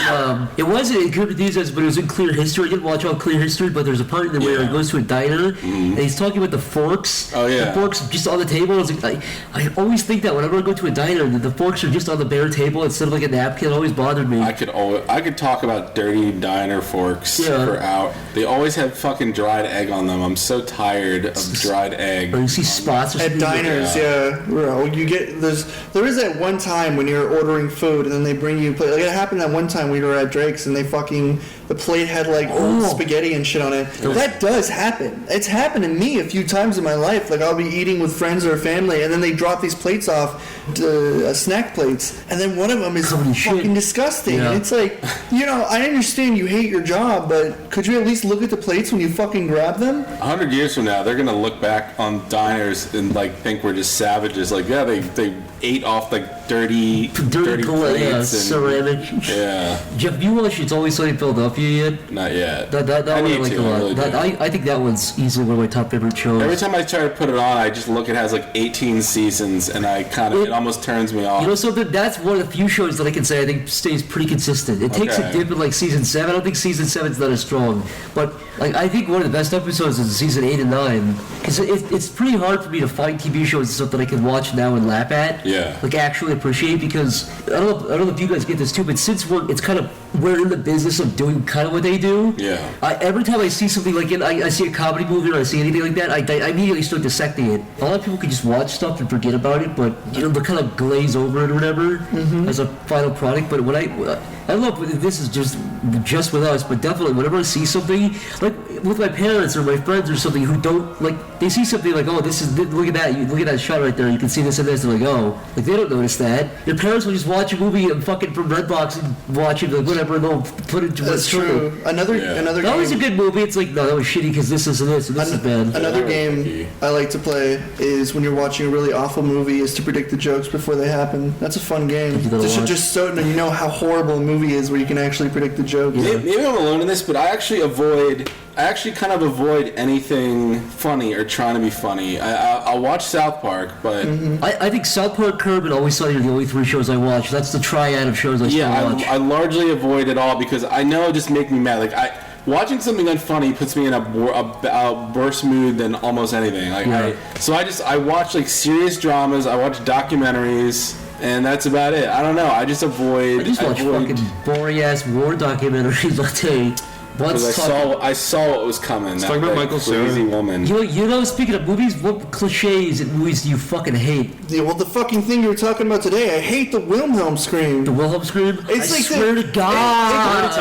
it wasn't in Curb Your Enthusiasm, but it was in Clear History. I didn't watch all Clear History, but there's a part in there where he goes to a diner, and he's talking about the forks. Oh, yeah. The forks just on the table. It's like, I always think that whenever I go to a diner, the forks are just on the bare table instead of like a napkin. It always bothered me. I could talk about dirty diner forks for out. They always have fucking dried egg on them. I'm so tired of dried egg. Or you see spots or at diners, you get there is that one time when you're ordering food and then they bring you like it happened that one time we were at Drake's and they fucking the plate had like old spaghetti and shit on it. That does happen. It's happened to me a few times in my life. Like I'll be eating with friends or family, and then they drop these plates off, snack plates, and then one of them is fucking disgusting. Yeah. And it's like, I understand you hate your job, but could you at least look at the plates when you fucking grab them? 100 years from now, they're gonna look back on diners and like think we're just savages. Like, yeah, they ate off like dirty plates, ceramic. Yeah. Jeff, you watched It's Always Sunny in Philadelphia yet? Not yet. That I one I need like to, a lot. I really do. I think that one's easily one of my top favorite shows. Every time I try to put it on, I just look. It has like 18 seasons, and it almost turns me off. You know something? That's one of the few shows that I can say I think stays pretty consistent. It takes a dip in like season 7. I don't think season 7's not as strong, but like I think one of the best episodes is season 8 and 9 because it's pretty hard for me to find TV shows and stuff that I can watch now and laugh at. Yeah. Like actually appreciate because I don't know if you guys get this too, but since we're in the business of doing kind of what they do. Yeah. Every time I see something like I see a comedy movie or I see anything like that, I immediately start dissecting it. A lot of people can just watch stuff and forget about it, but they kind of glaze over it or whatever as a final product. But when I love this is just with us, but definitely whenever I see something like with my parents or my friends or something who don't like, they see something like, oh, look at that shot right there. You can see this and this. They're like, oh, like they don't notice that. Your parents will just watch a movie and fucking from Redbox and watch it like whatever, and they'll put it to That's true. Another that game. was a good movie. It's like, no, that was shitty because this is this and this is bad. Another game I like to play is when you're watching a really awful movie is to predict the jokes before they happen. That's a fun game. Just so you know how horrible a movie is where you can actually predict the jokes. Yeah. Maybe I'm alone in this, but I actually kind of avoid anything funny or trying to be funny. I'll watch South Park, but I think South Park, Curb, and Always Sunny are the only 3 shows I watch. That's the triad of shows I still watch. I largely avoid it all because I know it just make me mad. Like watching something unfunny puts me in a worse mood than almost anything. Like I watch like serious dramas. I watch documentaries. And that's about it. I don't know. I just avoid. I just watch fucking boring ass war documentaries all day. Because I saw what was coming. Talking about Michael crazy woman. You know, speaking of movies, what cliches in movies do you fucking hate? Yeah, well, the fucking thing you were talking about today, I hate the Wilhelm scream. The Wilhelm scream? It's I like swear to God.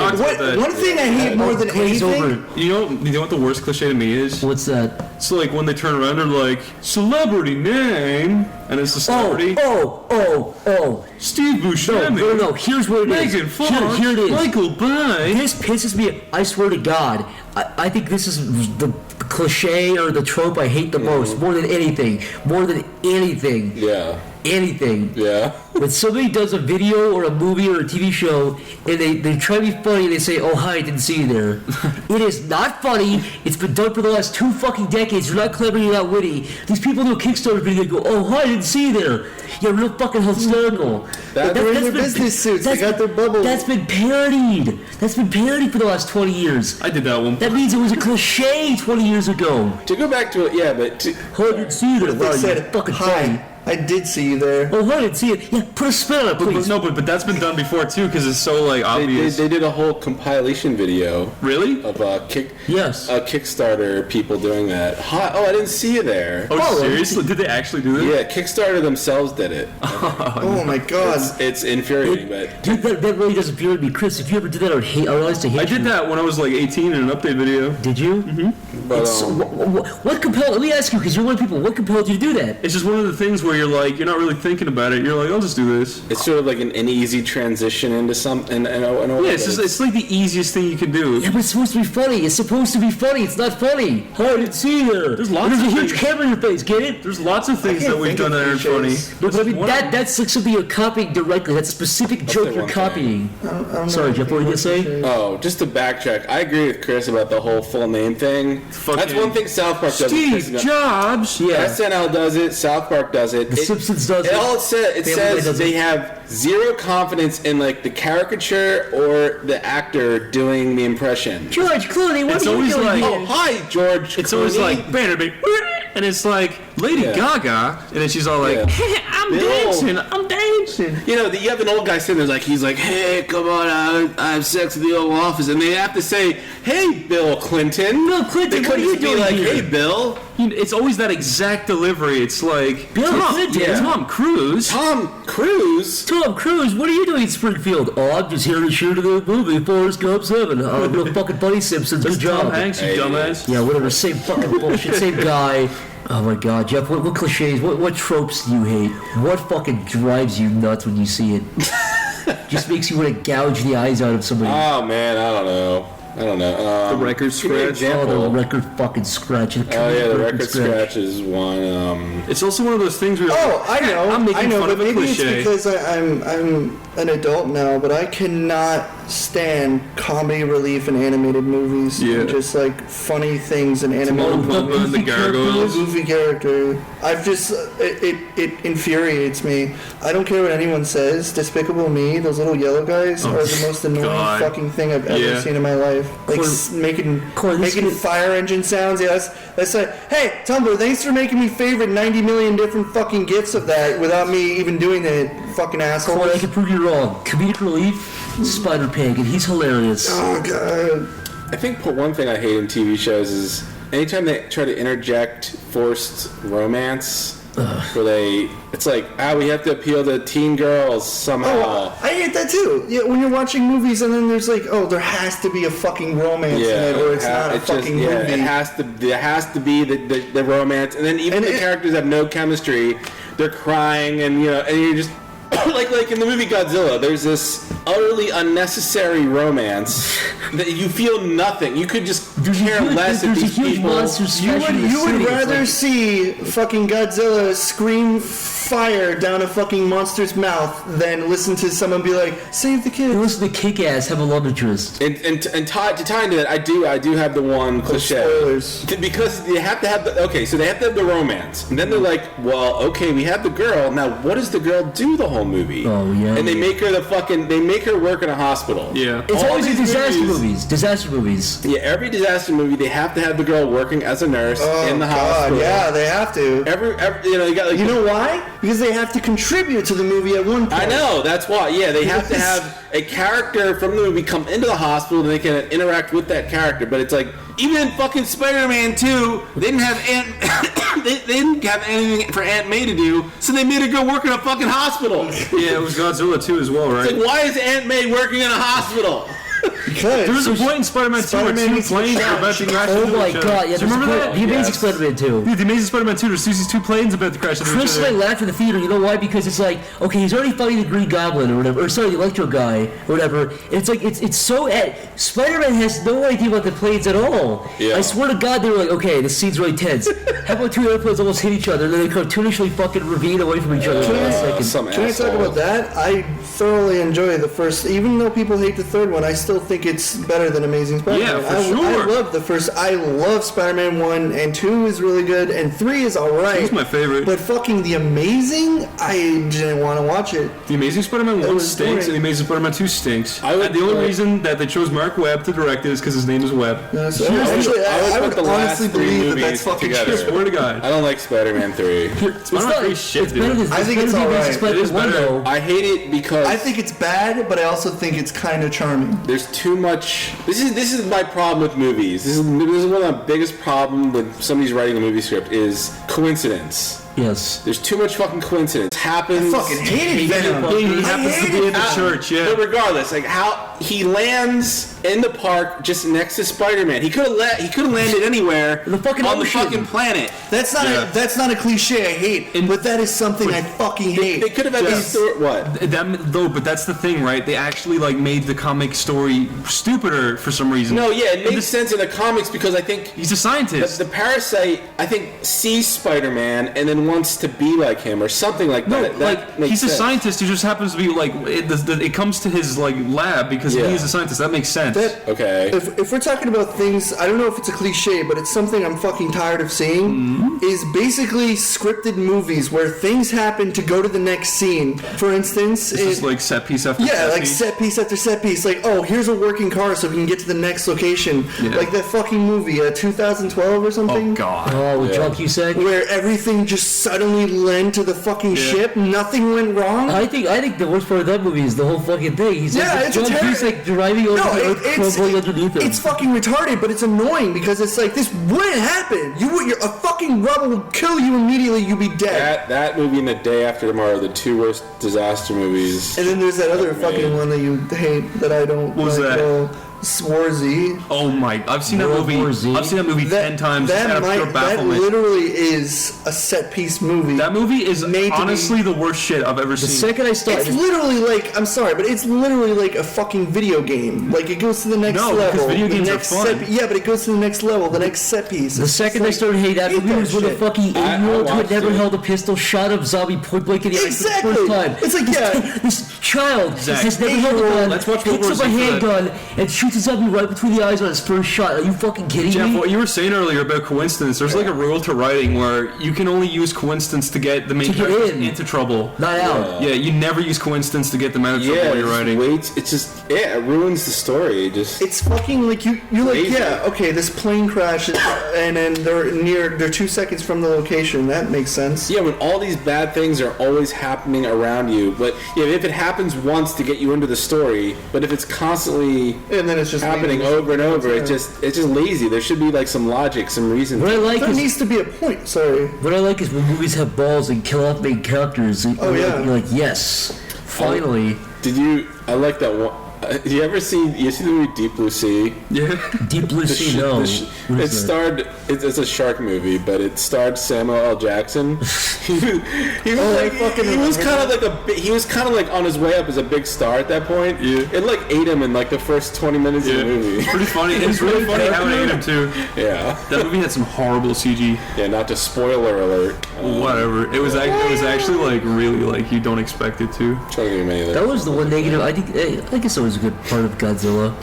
One thing I hate more than anything. You know what the worst cliche to me is? What's that? It's like when they turn around and they're like, celebrity name, and it's the celebrity. Oh. Steve Buscemi. No. Here's what it is. Megan Fox. Here it is. Michael Bay. This pisses me. I swear to God. I think this is the cliche or the trope I hate the most, more than anything. Yeah. Anything. Yeah. When somebody does a video or a movie or a TV show and they try to be funny and they say, oh, hi, I didn't see you there. It is not funny. It's been done for the last 2 fucking decades. You're not clever, you're not witty. These people do a Kickstarter video and go, oh, hi, I didn't see you there. Yeah, real fucking hysterical. They're in their business suits. They got their bubbles. That's been parodied. For the last 20 years. I did that one. That means it was a cliche 20 years ago. To go back to it, yeah, but... Oh, I didn't see you there. They said, fucking hi, funny. I did see you there. Oh, I didn't see it. Yeah, put a spin on it, please. But that's been done before too, because it's so like obvious. They did a whole compilation video. Really? Of Kickstarter people doing that. Hi, I didn't see you there. Oh, seriously? Did they actually do that? Yeah, Kickstarter themselves did it. Oh my God. It's infuriating, but dude, that really does infuriate me, Chris. If you ever did that, I would realize to hate you. I did that when I was like 18 in an update video. Did you? Mm-hmm. But, what compelled? Let me ask you, because you're one of the people. What compelled you to do that? It's just one of the things where you're like, you're not really thinking about it. You're like, I'll just do this. It's sort of like an easy transition into something. It's like the easiest thing you can do. Yeah, but it's supposed to be funny. It's not funny. Oh, I didn't see you there. There's a huge camera in your face. Get it? There's lots of things that we've done that aren't funny. No, but I mean, that's like something you're copying directly. That's a specific joke you're copying. Sorry, Jeff, what were you gonna say? Oh, just to backtrack, I agree with Chris about the whole full name thing. That's one thing South Park does. Steve Jobs. Yeah. SNL does it. South Park does it. The Simpsons does it. It says they have zero confidence in like the caricature or the actor doing the impression. George Clooney, what are you doing like, here? Oh, hi, George. It's Clooney. always like banner, and it's like Lady Gaga, and then she's all like, I'm dancing. You know, you have an old guy sitting there, he's like, hey, come on, I have sex in the Oval Office, and they have to say, hey, Bill Clinton. Bill Clinton, they what are you couldn't doing be like, here? hey, Bill. it's always that exact delivery. It's like Tom Cruise. Tom Cruise? Tom Cruise, what are you doing in Springfield? Oh, I'm just here to shoot a movie, Forrest Gump 7. Oh, real fucking funny Simpsons. Good job. Tom Hanks, you dumbass. Yeah, whatever. Same fucking bullshit. Same guy. Oh my god, Jeff, what cliches, what tropes do you hate? What fucking drives you nuts when you see it? Just makes you want to gouge the eyes out of somebody. Oh man, I don't know. The record scratch. Oh, the record fucking scratch. The record scratch is one. It's also one of those things where I know. I'm making fun but of a maybe cliche. it's because I'm an adult now, but I cannot stand comedy relief in animated movies. Yeah. And just like funny things in animated Timon and movies. the Gargoyles. Goofy character. I've just it infuriates me. I don't care what anyone says. Despicable Me, those little yellow guys are the most annoying fucking thing I've ever seen in my life. Like making fire engine sounds. Yeah, that's like, hey Tumblr, thanks for making me favorite 90 million different fucking gifs of that without me even doing it. Fucking asshole. Corey, I can prove you wrong. Comedic relief, Spider-Pig, and he's hilarious. Oh god. I think one thing I hate in TV shows is anytime they try to interject forced romance, where it's like, we have to appeal to teen girls somehow. Oh, I hate that too. Yeah, when you're watching movies and then there's like, there has to be a fucking romance in it, or it's not a fucking movie. It has to be the romance, and then even the characters have no chemistry. They're crying, and you're just like in the movie Godzilla. There's this utterly unnecessary romance that you feel nothing. You could just care less if these people. You would rather see fucking Godzilla scream fire down a fucking monster's mouth than listen to someone be like, save the kids. Listen to Kick-Ass have a love interest. And to tie into that, I do have the one cliche. Spoilers. Because you have to have so they have to have the romance. And then they're like, well, okay, we have the girl. Now what does the girl do the whole movie? Oh yeah. And they make her work in a hospital. Yeah. It's always in disaster movies. Yeah, every disaster movie they have to have the girl working as a nurse in the hospital. Yeah, they have to. You got you know why? Because they have to contribute to the movie at one point. I know, that's why. Yeah, they have to have a character from the movie come into the hospital and they can interact with that character. But it's like, even in fucking Spider-Man 2, they didn't have they didn't have anything for Aunt May to do, so they made her go work in a fucking hospital. Yeah, it was Godzilla 2 as well, right? It's like, why is Aunt May working in a hospital? Because there was a point in Spider-Man 2 where two planes were about to crash into each other. Oh my god, yeah, do you remember that? The Amazing Spider-Man 2. Dude, the Amazing Spider-Man 2, there's these two planes about to crash into each other. Chris and I laughed in the theater, you know why? Because it's like, okay, he's already fighting the Green Goblin or whatever, or sorry, the Electro guy or whatever. And it's like, it's so, Spider-Man has no idea about the planes at all. Yeah. I swear to God, they were like, okay, this scene's really tense. How about two airplanes almost hit each other and then they cartoonishly fucking ravine away from each other for a second. Can I talk about that? I thoroughly enjoy the first, even though people hate the third one, I still think it's better than Amazing Spider-Man. Yeah, for sure. I love the first. I love Spider-Man 1 and 2 is really good and 3 is alright. He's my favorite. But fucking The Amazing, I didn't want to watch it. The Amazing Spider-Man 1 was stinks boring. and The Amazing Spider-Man 2 stinks. And the only reason that they chose Mark Webb to direct it is because his name is Webb. Actually, I would put the last honestly three believe that movies that's fucking together. true. Swear to God. I don't like Spider-Man 3. Spider-Man 3 is shit, it's better dude. than, I think it's better than alright. Spider-Man It is 1 better. though. I hate it because I think it's bad, but I also think it's kind of charming. there's too much. This is my problem with movies. This is one of the biggest problems when somebody's writing a movie script is coincidence. Yes. There's too much fucking coincidence. Happens. I fucking hated Venom. He happens to be in the church, yeah. But regardless, like how he lands in the park just next to Spider-Man. He could have landed anywhere The fucking on the ocean. fucking planet. That's not a cliche I hate, but that is something I fucking hate. They could have at least what? But that's the thing, right? They actually made the comic story stupider for some reason. No, yeah, it makes sense in the comics because I think He's a scientist. the Parasite, I think, sees Spider-Man and then wants to be like him or something like that. That makes he's a sense. scientist who just happens to be it comes to his lab because he is a scientist. That makes sense. Okay. If we're talking about things, I don't know if it's a cliche, but it's something I'm fucking tired of seeing, is basically scripted movies where things happen to go to the next scene. For instance, It's just like set piece after set piece. set piece after set piece. Like, oh, here's a working car so we can get to the next location. Yeah. Like that fucking movie, 2012 or something. Oh God. Oh, with John Cusack? Where everything just suddenly lend to the fucking ship. Nothing went wrong. I think the worst part of that movie is the whole fucking thing. He's like driving over the earth, crumbling underneath him. It's fucking retarded, but it's annoying because it's like this wouldn't happen. A fucking rubber would kill you immediately. You'd be dead. That movie and The Day After Tomorrow are the two worst disaster movies. And then there's that other fucking one that you hate that I don't. What was that? Swarzy. Oh my! I've seen that movie. I've seen that movie 10 times. That literally is a set piece movie. That movie is honestly the worst shit I've ever seen. The second I started, it's literally like, I'm sorry, but it's literally like a fucking video game. Like it goes to the next level. Because video games are fun. Yeah, but it goes to the next level, the next set piece. The second I started hating that movie was when the fucking 8-year-old who had never held a pistol shot a zombie point blank in the eyes for the first time. It's like, this child has never held a gun, picks up a handgun, and shoots a zombie right between the eyes on his first shot. Are you fucking kidding me? Jeff, what you were saying earlier about coincidence, there's like a rule to writing where you can only use coincidence to get the main characters into trouble. Not out. Yeah, you never use coincidence to get them out of trouble while you're writing. It ruins the story. It's fucking like you're like, yeah, okay, this plane crashes and then they're 2 seconds from the location. That makes sense. Yeah, when all these bad things are always happening around you, but if it happens once to get you into the story, but if it's constantly and then it's just happening over and over, it's just lazy. There should be like some logic, some reason. There needs to be a point. Sorry. What I like is when movies have balls and kill off main characters. You're like, yes, finally. I like that one. You ever see the movie Deep Blue Sea? Yeah. Deep Blue Sea, no. It's a shark movie, but it starred Samuel L. Jackson. he was kind of like on his way up as a big star at that point. Yeah. It like ate him in like the first 20 minutes of the movie. It's pretty funny. It's really funny how it ate him too. Yeah. That movie had some horrible CG. Yeah, not to spoiler alert. Whatever. It was actually like really like you don't expect it to. That was the one negative. I guess it was a good part of Godzilla.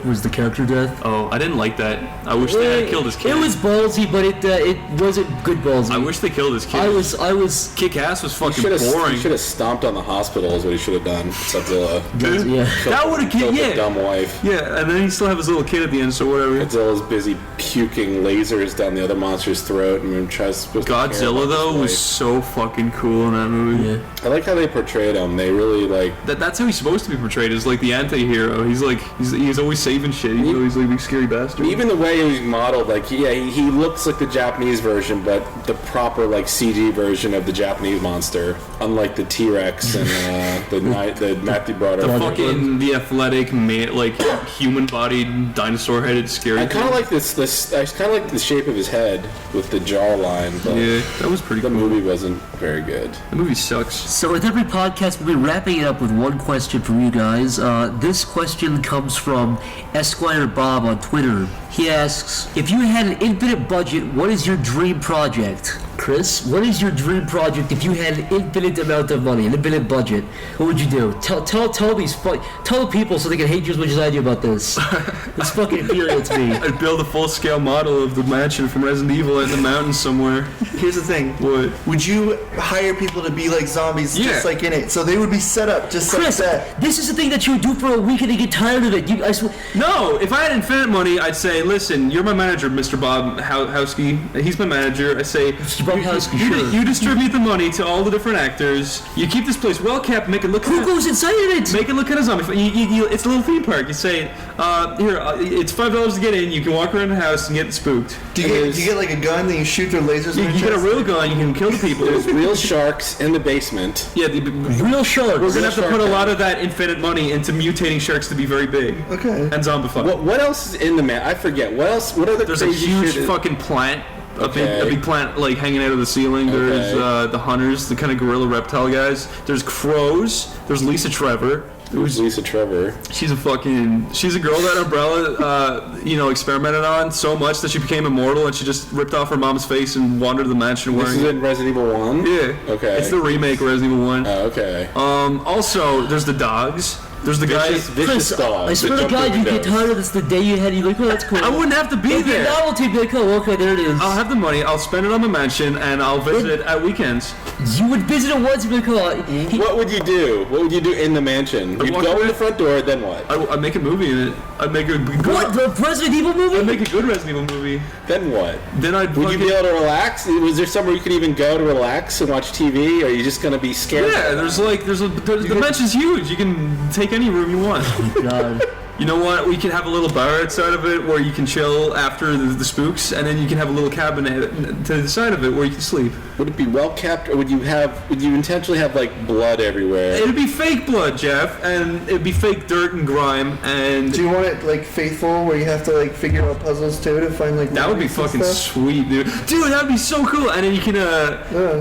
Was the character death? Oh, I didn't like that. I wish they had killed his kid. It was ballsy, but it wasn't good ballsy. I wish they killed his kid. I was Kick-Ass was fucking boring. He should have stomped on the hospital is what he should have done. Godzilla. Yeah. That would have killed the dumb wife. Yeah, and then he still have his little kid at the end, so whatever. Godzilla's busy puking lasers down the other monster's throat and tries to Godzilla though was so fucking cool in that movie. Yeah. I like how they portrayed him. They really like that's how he's supposed to be portrayed, as like the anti-hero. He's like he's always saving shit. He's like a big scary bastard. Even the way he was modeled, like he looks like the Japanese version, but the proper like CG version of the Japanese monster, unlike the T-Rex and the Matthew Broderick. The athletic like human-bodied dinosaur-headed scary. I kind of like this. I kind of like the shape of his head with the jawline. Yeah, that was pretty. The movie wasn't very good. The movie sucks. So with every podcast, we'll be wrapping it up with one question from you guys. This question comes from Esquire Bob on Twitter. He asks, if you had an infinite budget, what is your dream project? Chris, what is your dream project if you had an infinite amount of money, an infinite budget? What would you do? Tell the people so they can hate you as much as I do about this. This fucking infuriates me. I'd build a full-scale model of the mansion from Resident Evil in the mountains somewhere. Here's the thing. What? Would you hire people to be like zombies just like in it? So they would be set up just Chris, like that. This is the thing that you would do for a week and they get tired of it. No, if I had infinite money, I'd say, listen, you're my manager, Mr. Bob Howsky. He's my manager. I say, you distribute the money to all the different actors. You keep this place well kept. Make it look. Who goes inside of it? Make it look kind of zombie. It's a little theme park. You say, it's $5 to get in. You can walk around the house and get spooked. Do you get like a gun that you shoot their lasers? You get a real gun. You can kill the people. There's real sharks in the basement. Yeah, real sharks. We're gonna have to put a lot of that infinite money into mutating sharks to be very big. Okay. And zombified. What else is in the man? I forget. What else? What other? There's a huge fucking plant. A big plant like hanging out of the ceiling. There's the hunters, the kind of gorilla reptile guys. There's crows. There's Lisa Trevor. Who's Lisa Trevor? She's a girl that Umbrella, experimented on so much that she became immortal, and she just ripped off her mom's face and wandered the mansion wearing. This is in Resident Evil 1? Yeah. Okay. It's the remake of Resident Evil 1. Oh, okay. Also, there's the dogs. There's the guy. Vicious dog. I swear to God, you get tired of this the day you had. You're like, oh, that's cool. I wouldn't have to be It'd be there. a novelty. Be like, oh, okay, there it is. I'll have the money. I'll spend it on my mansion, and I'll visit it at weekends. You would visit it once and be like, oh, What would you do? What would you do in the mansion? You'd walk go in away. the front door, then what? I'd make a movie in it. I'd make a good. what, the Resident Evil movie? I'd make a good Resident Evil movie. Then what? Then I'd. Would you fucking- be able to relax? Was there somewhere you could even go to relax and watch TV? Or are you just gonna be scared? Yeah, the mansion's huge. You can take any room you want. God. You know what? We can have a little bar outside of it where you can chill after the spooks, and then you can have a little cabinet to the side of it where you can sleep. Would it be well kept, or would you intentionally have like blood everywhere? It'd be fake blood, Jeff, and it'd be fake dirt and grime, and Do you want it like faithful, where you have to like figure out puzzles too to find like? that would be memories and fucking stuff? sweet, dude. Dude, that'd be so cool. And then you can,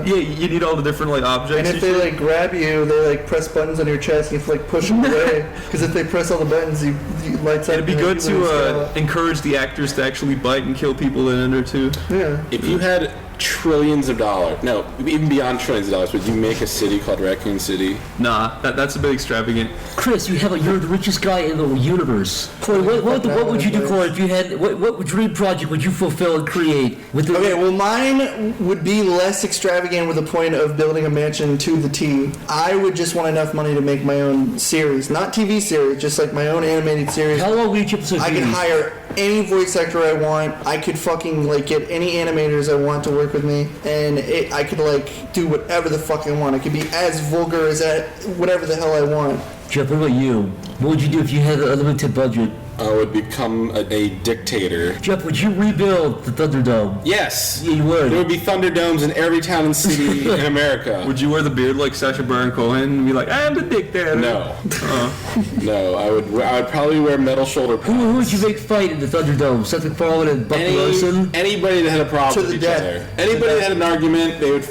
you need all the different like objects. And if they shit. like grab you, they like press buttons on your chest, and you have to like push them away. Because if they press all the buttons, you lights up. It'd be and, good like, you lose, to encourage the actors to actually bite and kill people in under too. yeah. If you had trillions of dollars, no, even beyond trillions of dollars, would you make a city called Raccoon City? Nah, that's a bit extravagant. Chris, you're the richest guy in the universe. Corey, what would you do, Corey, if you had what dream project would you fulfill and create with the? Okay, well, mine would be less extravagant with the point of building a mansion to the T. I would just want enough money to make my own series, not TV series, just like my own animated series. How long would each episode I be? could hire any voice actor I want. I could fucking like get any animators I want to work with me, and I could like do whatever the fuck I want. I could be as vulgar as that, whatever the hell I want. Jeff, what about you? What would you do if you had an unlimited budget? I would become a dictator. Jeff, would you rebuild the Thunderdome? Yes. Yeah, you would. There would be Thunderdomes in every town and city in America. Would you wear the beard like Sacha Baron Cohen and be like, I'm the dictator? No. No, I would probably wear metal shoulder pads. Who would you make fight in the Thunderdome? Seth MacFarlane and Buck Larson? Anybody that had a problem To with the each death. other. Anybody that had an argument, they would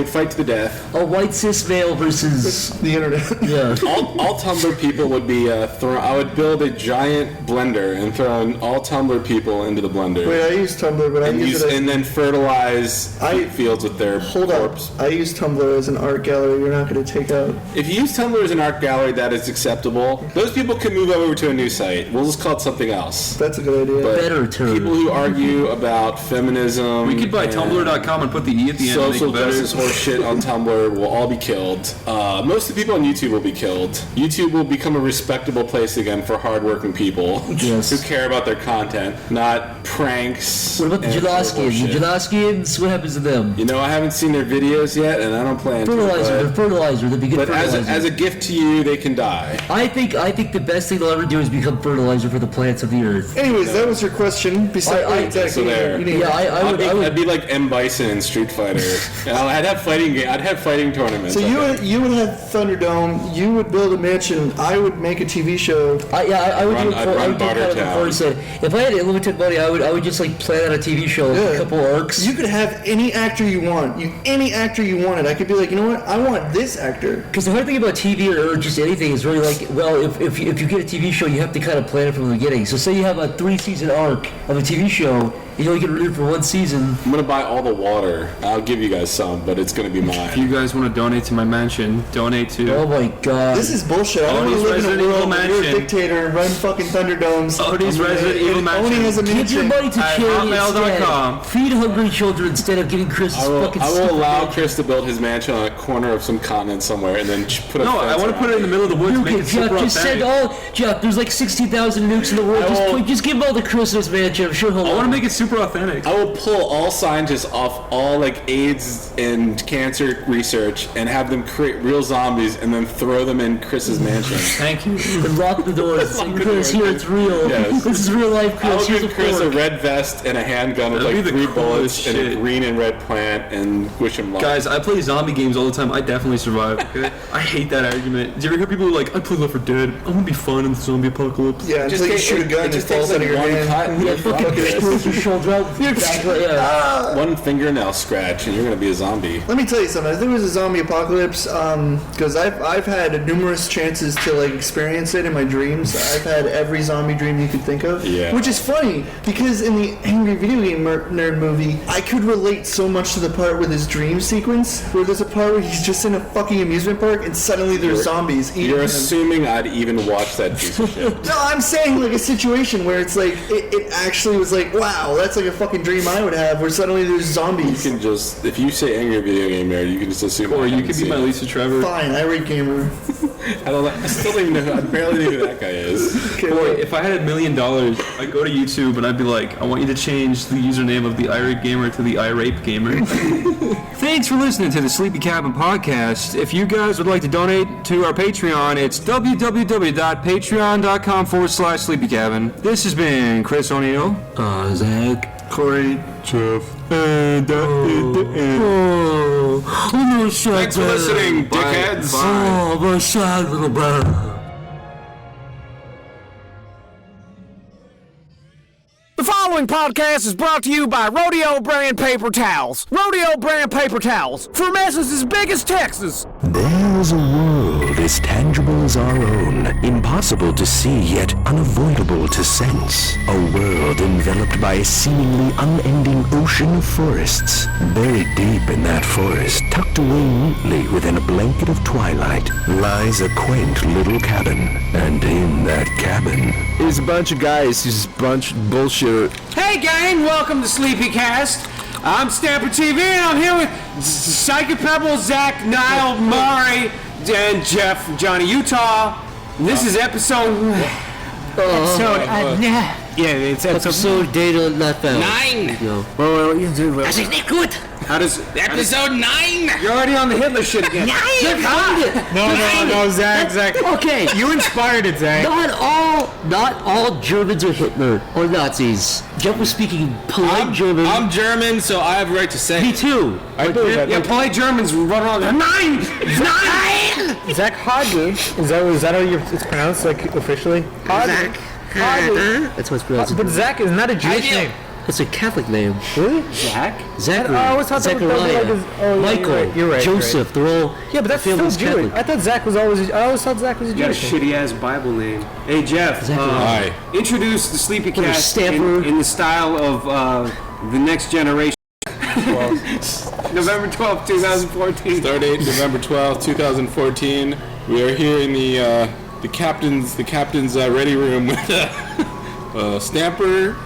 fight to the death. A white cis male versus The internet. yeah. All Tumblr people would be I would build a giant blender and throw in all Tumblr people into the blender. Wait, I use Tumblr, but I use it as... and then fertilize wheat fields with their Hold corpse. up. I use Tumblr as an art gallery. You're not going to take out... If you use Tumblr as an art gallery, that is acceptable. Those people can move over to a new site. We'll just call it something else. That's a good idea. But Better term. people who argue about feminism, We could buy and Tumblr.com and put the E at the end and make social it better. justice horse shit on Tumblr will all be killed. Most of the people on YouTube will be killed. YouTube will become a respectable place again for hardworking people Yes. who care about their content, not pranks. What about the and Janoskians? The bullshit. Janoskians, what happens to them? You know, I haven't seen their videos yet, and I don't plan Fertilizer, to. they're fertilizer, they'd be good But fertilizer. as a gift to you, they can die. I think the best thing they'll ever do is become fertilizer for the plants of the earth. Anyways, that was your question. Besides, so there. You need Yeah, I would. I'd be like M. Bison in Street Fighter. I'd have fighting tournaments. So I think. you would have Thunderdome. You would build a mansion. I would make a TV show. I would do it I'd for, I run would do kind of Bartertown. before he said, if I had unlimited money, I would just like plan out a TV show, like, Yeah. a couple arcs. You could have any actor you want. Any actor you wanted. I could be like, you know what? I want this actor. Because the hard thing about TV or just anything is really like, well, if you get a TV show, you have to kind of plan it from the beginning. So say you have a 3-season arc of a TV show, you only get renewed for one season. I'm gonna buy all the water. I'll give you guys some, but it's gonna be If you mine. guys want to donate to my mansion, donate to... Oh my god. This is bullshit. I don't want Odie's to live in Resident a world Evil where you're a Mansion. dictator and run fucking Thunderdomes. Odie's Resident Evil Mansion. Oni has a Give your mansion. money to At charity hotmail.com. instead. Feed hungry children instead of getting Chris's fucking I will stupid allow mansion. Chris to build his mansion on a corner of some continent somewhere, and then put a No, I fence want to put it in the around middle of the woods, You make can, it Jeff, super just send authentic. Jeff, there's like 16,000 nukes in the world. I will- Just give them all to Chris's mansion. I'm sure he'll I love want to it. make it super authentic. I will pull all scientists off all like AIDS and cancer research and have them create real zombies and then throw them in Chris's mansion. Thank you. And lock the doors. Say, Lock the Chris, doors. here it's real. Yes. This is real life, I will Chris. Here's give a Chris a fork. red vest and a handgun with That'd like be the 3 bullets coolest and a shit. green and red plant and wish him luck. Guys, I play zombie games all the time. I definitely survive. Okay? I hate that argument. Do you ever hear people who are like, I play Left 4 Dead. I'm gonna be fun in the zombie apocalypse. Yeah, Just until you take- shoot a gun it and it just takes falls out of like your one hand. cut. Yeah, fucking explodes your fingernail drop. Yeah. One fingernail scratch, and you're gonna be a zombie. Let me tell you something. I think it was a zombie apocalypse because I've had numerous chances to like experience it in my dreams. I've had every zombie dream you could think of. Yeah. Which is funny because in the Angry Video Game Nerd movie, I could relate so much to the part with his dream sequence, where there's a part where he's just in a fucking amusement park and suddenly there's zombies eating You're him. assuming I'd even watch that piece of shit. No, I'm saying like a situation where it's like it actually was like, wow, that's like a fucking dream I would have, where suddenly there's zombies. You can just, if you say Angry Video Game Nerd, you can just assume. Or I you haven't could be seen my it. Lisa Trevor. Fine, irate gamer. I still don't even know. I barely know who that guy is. Okay, Boy, wait. if I had $1 million, I'd go to YouTube and I'd be like, I want you to change the username of the Irate Gamer to the Irate Gamer. Thanks for listening to the Sleepy Cabin Podcast. If you guys would like to donate to our Patreon, it's www.patreon.com/Sleepy Cabin. This has been Chris O'Neill, Zach. Corey, Jeff, and Thanks for listening, dickheads. Oh, my sad little brother. The following podcast is brought to you by Rodeo Brand Paper Towels. Rodeo Brand Paper Towels, for messes as big as Texas. There's a world as tangible as our own, impossible to see yet unavoidable to sense. A world enveloped by a seemingly unending ocean of forests. Buried deep in that forest, tucked away neatly within a blanket of twilight, lies a quaint little cabin. And in that cabin There's a bunch of guys who's a bunch of bullshit. Hey gang, welcome to Sleepy Cast. I'm Stamper TV and I'm here with Psychic Pebble, Zach, Niall, Mari, and Jeff, Johnny Utah. And this is episode Episode data not found. 9. No. That's nicht gut. How does episode 9? You're already on the Hitler shit again. No, Zach. Okay. You inspired it, Zach. Not all Germans are Hitler or Nazis. Jeff was speaking polite German. I'm German, so I have a right to say. Me too. I believe that. Yeah, polite Germans run around there. 9! Zach Hodge. Is that how it's pronounced, like, officially? Hodge. That's what's pronounced. But Zach is not a Jewish name. That's a Catholic name. Really? Zach? Zachary, I always thought that was Zechariah, like his- Michael, you're right. Joseph. They're all Yeah, but that's still family's Jewish. Catholic. I thought Zach was always. I always thought Zach was a You got a Jewish name. shitty ass Bible name. Hey Jeff, Zachary. Hi. introduce the Sleepy What, a Cast stamper? in the style of the next generation. November 12th, 2014. Start date November 12th, 2014. We are here in the captain's ready room with Stamper.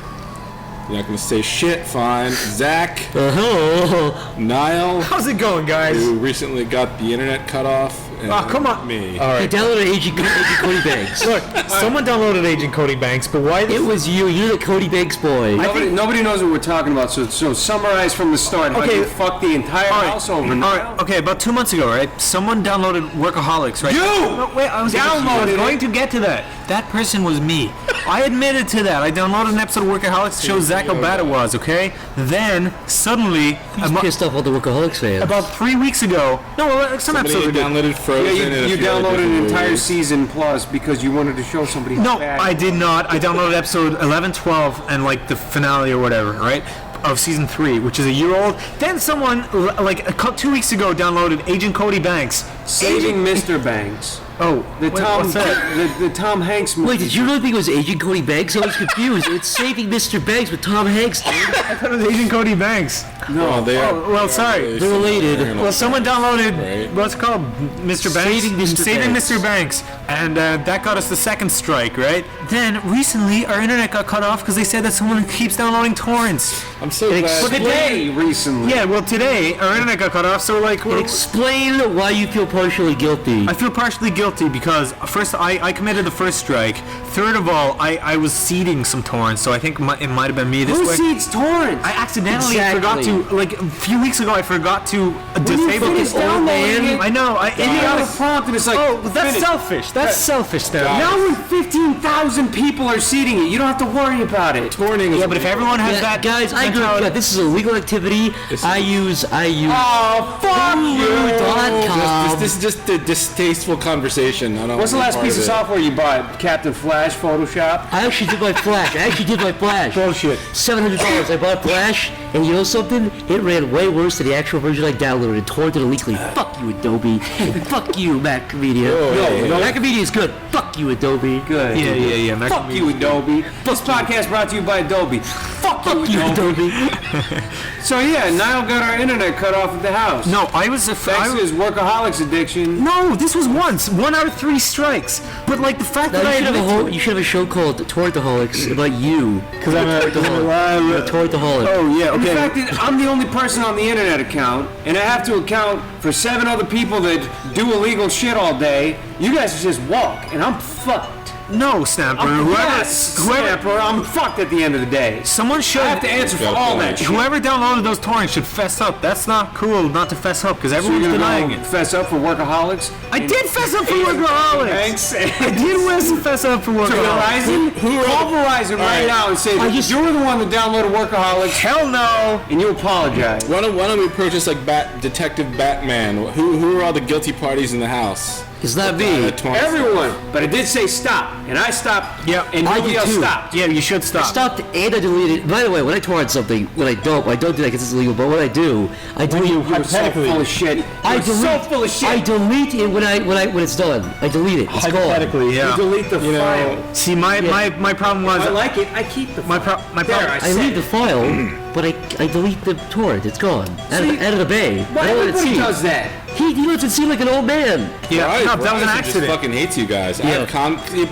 You're not gonna say shit, fine. Zach, Niall, How's it going, guys? who recently got the internet cut off. And Oh, come on. Me. All He right. downloaded Agent Cody Banks. Look, someone downloaded Agent Cody Banks, but why? It was you. You're the Cody Banks boy. Nobody knows what we're talking about, so summarize from the start. How Okay. you fucked the entire house over. All right. Okay. About 2 months ago, right? Someone downloaded Workaholics, right? You! No, wait. I was Downloaded going it. to get to that. That person was me. I admitted to that. I downloaded an episode of Workaholics to show Zach how bad it was. Okay. Then suddenly, He's pissed off all the Workaholics fans. about 3 weeks ago. No, some Somebody episodes ago. downloaded Frozen. and Yeah, a you few other downloaded an different entire movies. season plus because you wanted to show somebody how No, bad. I did not. I downloaded episode 11, 12, and like the finale or whatever, right? Of season 3, which is a year old. Then someone, like 2 weeks ago, downloaded Agent Cody Banks. Saving Mr. Banks. Oh, The Tom what's that? the Tom Hanks movie. Wait, did you really think it was Agent Cody Banks? I was confused. It's Saving Mr. Banks with Tom Hanks, dude. I thought it was Agent Cody Banks. No, they are. well, sorry. They're related. Well, someone downloaded Right. what's it called, Mr. Banks. Saving Mr. Banks. Banks, and that got us the second strike, right? Then recently, our internet got cut off because they said that someone keeps downloading torrents. I'm so glad. Today, recently. Yeah, well, today our internet got cut off, so like, Explain why you feel partially guilty. I feel partially guilty because first I committed the first strike. Third of all, I was seeding some torrents, so I think it might have been me this Who way. seeds torrents? I accidentally Exactly. forgot to, like, a few weeks ago, I forgot to disable finish this old downloading man. it, I know. You got a prompt and it's like, Oh, that's finish. selfish. That's selfish, then. Now when 15,000 people are seeding it, you don't have to worry about it. Torning is Yeah, but if everyone has Yeah, that, guys, I Yeah, this is a legal activity. I use. Oh, fuck Hulu.com. This is just a distasteful conversation. I don't What's the want last part piece of it. software you bought? Captain Flash, Photoshop? I actually did my Flash. Bullshit. $700. I bought Flash, and you know something? It ran way worse than the actual version I downloaded and tore it illegally. Fuck you, Adobe. Fuck you, Macmedia. No, Macmedia is good. Fuck you, Adobe. Good. Yeah. Fuck you, Adobe. This podcast brought to you by Adobe. Fuck you, Adobe. So yeah, Niall got our internet cut off at the house. No, I was a Thanks to his workaholics addiction. No, this was once. 1 out of 3 strikes. But like the fact that I You should have a show called Tortaholics about you. because I'm a Tortaholic. Oh yeah, The okay. fact that I'm the only person on the internet account, and I have to account for 7 other people that do illegal shit all day, you guys just walk, and I'm fucked. No, Snapper. Whoever, Whoever, I'm fucked at the end of the day. someone should. I have to answer for all that shit. Whoever downloaded those torrents should fess up. That's not cool not to fess up because So everyone's you're denying gonna it. fess up for workaholics? I did fess up for workaholics. Thanks. I did fess up for workaholics. Verizon? Call Verizon right now and say that you were the one that downloaded Workaholics. Hell no. And you apologize. Why don't we approach this like Detective Batman? Who are all the guilty parties in the house? It's not me. Everyone. But I did say stop. And I stopped. Yep. And I nobody did else too. stopped. Yeah, you should stop. I stopped and I deleted. By the way, when I torrent something, I don't do that because it's illegal. But what I do, I delete. You're so full of shit. I You're delete. so full of shit. I delete it when it's done. I delete it. It's gone. Hypothetically, yeah. You delete the file. See, my problem was I like it. I keep the file. my There, problem. I leave the file, but I delete the torrent. It's gone. Out of the bay. Why I don't let it everybody see. does that? He lets it seem like an old man. Yeah, no, that was an Verizon accident. Just fucking hates you guys. Yeah.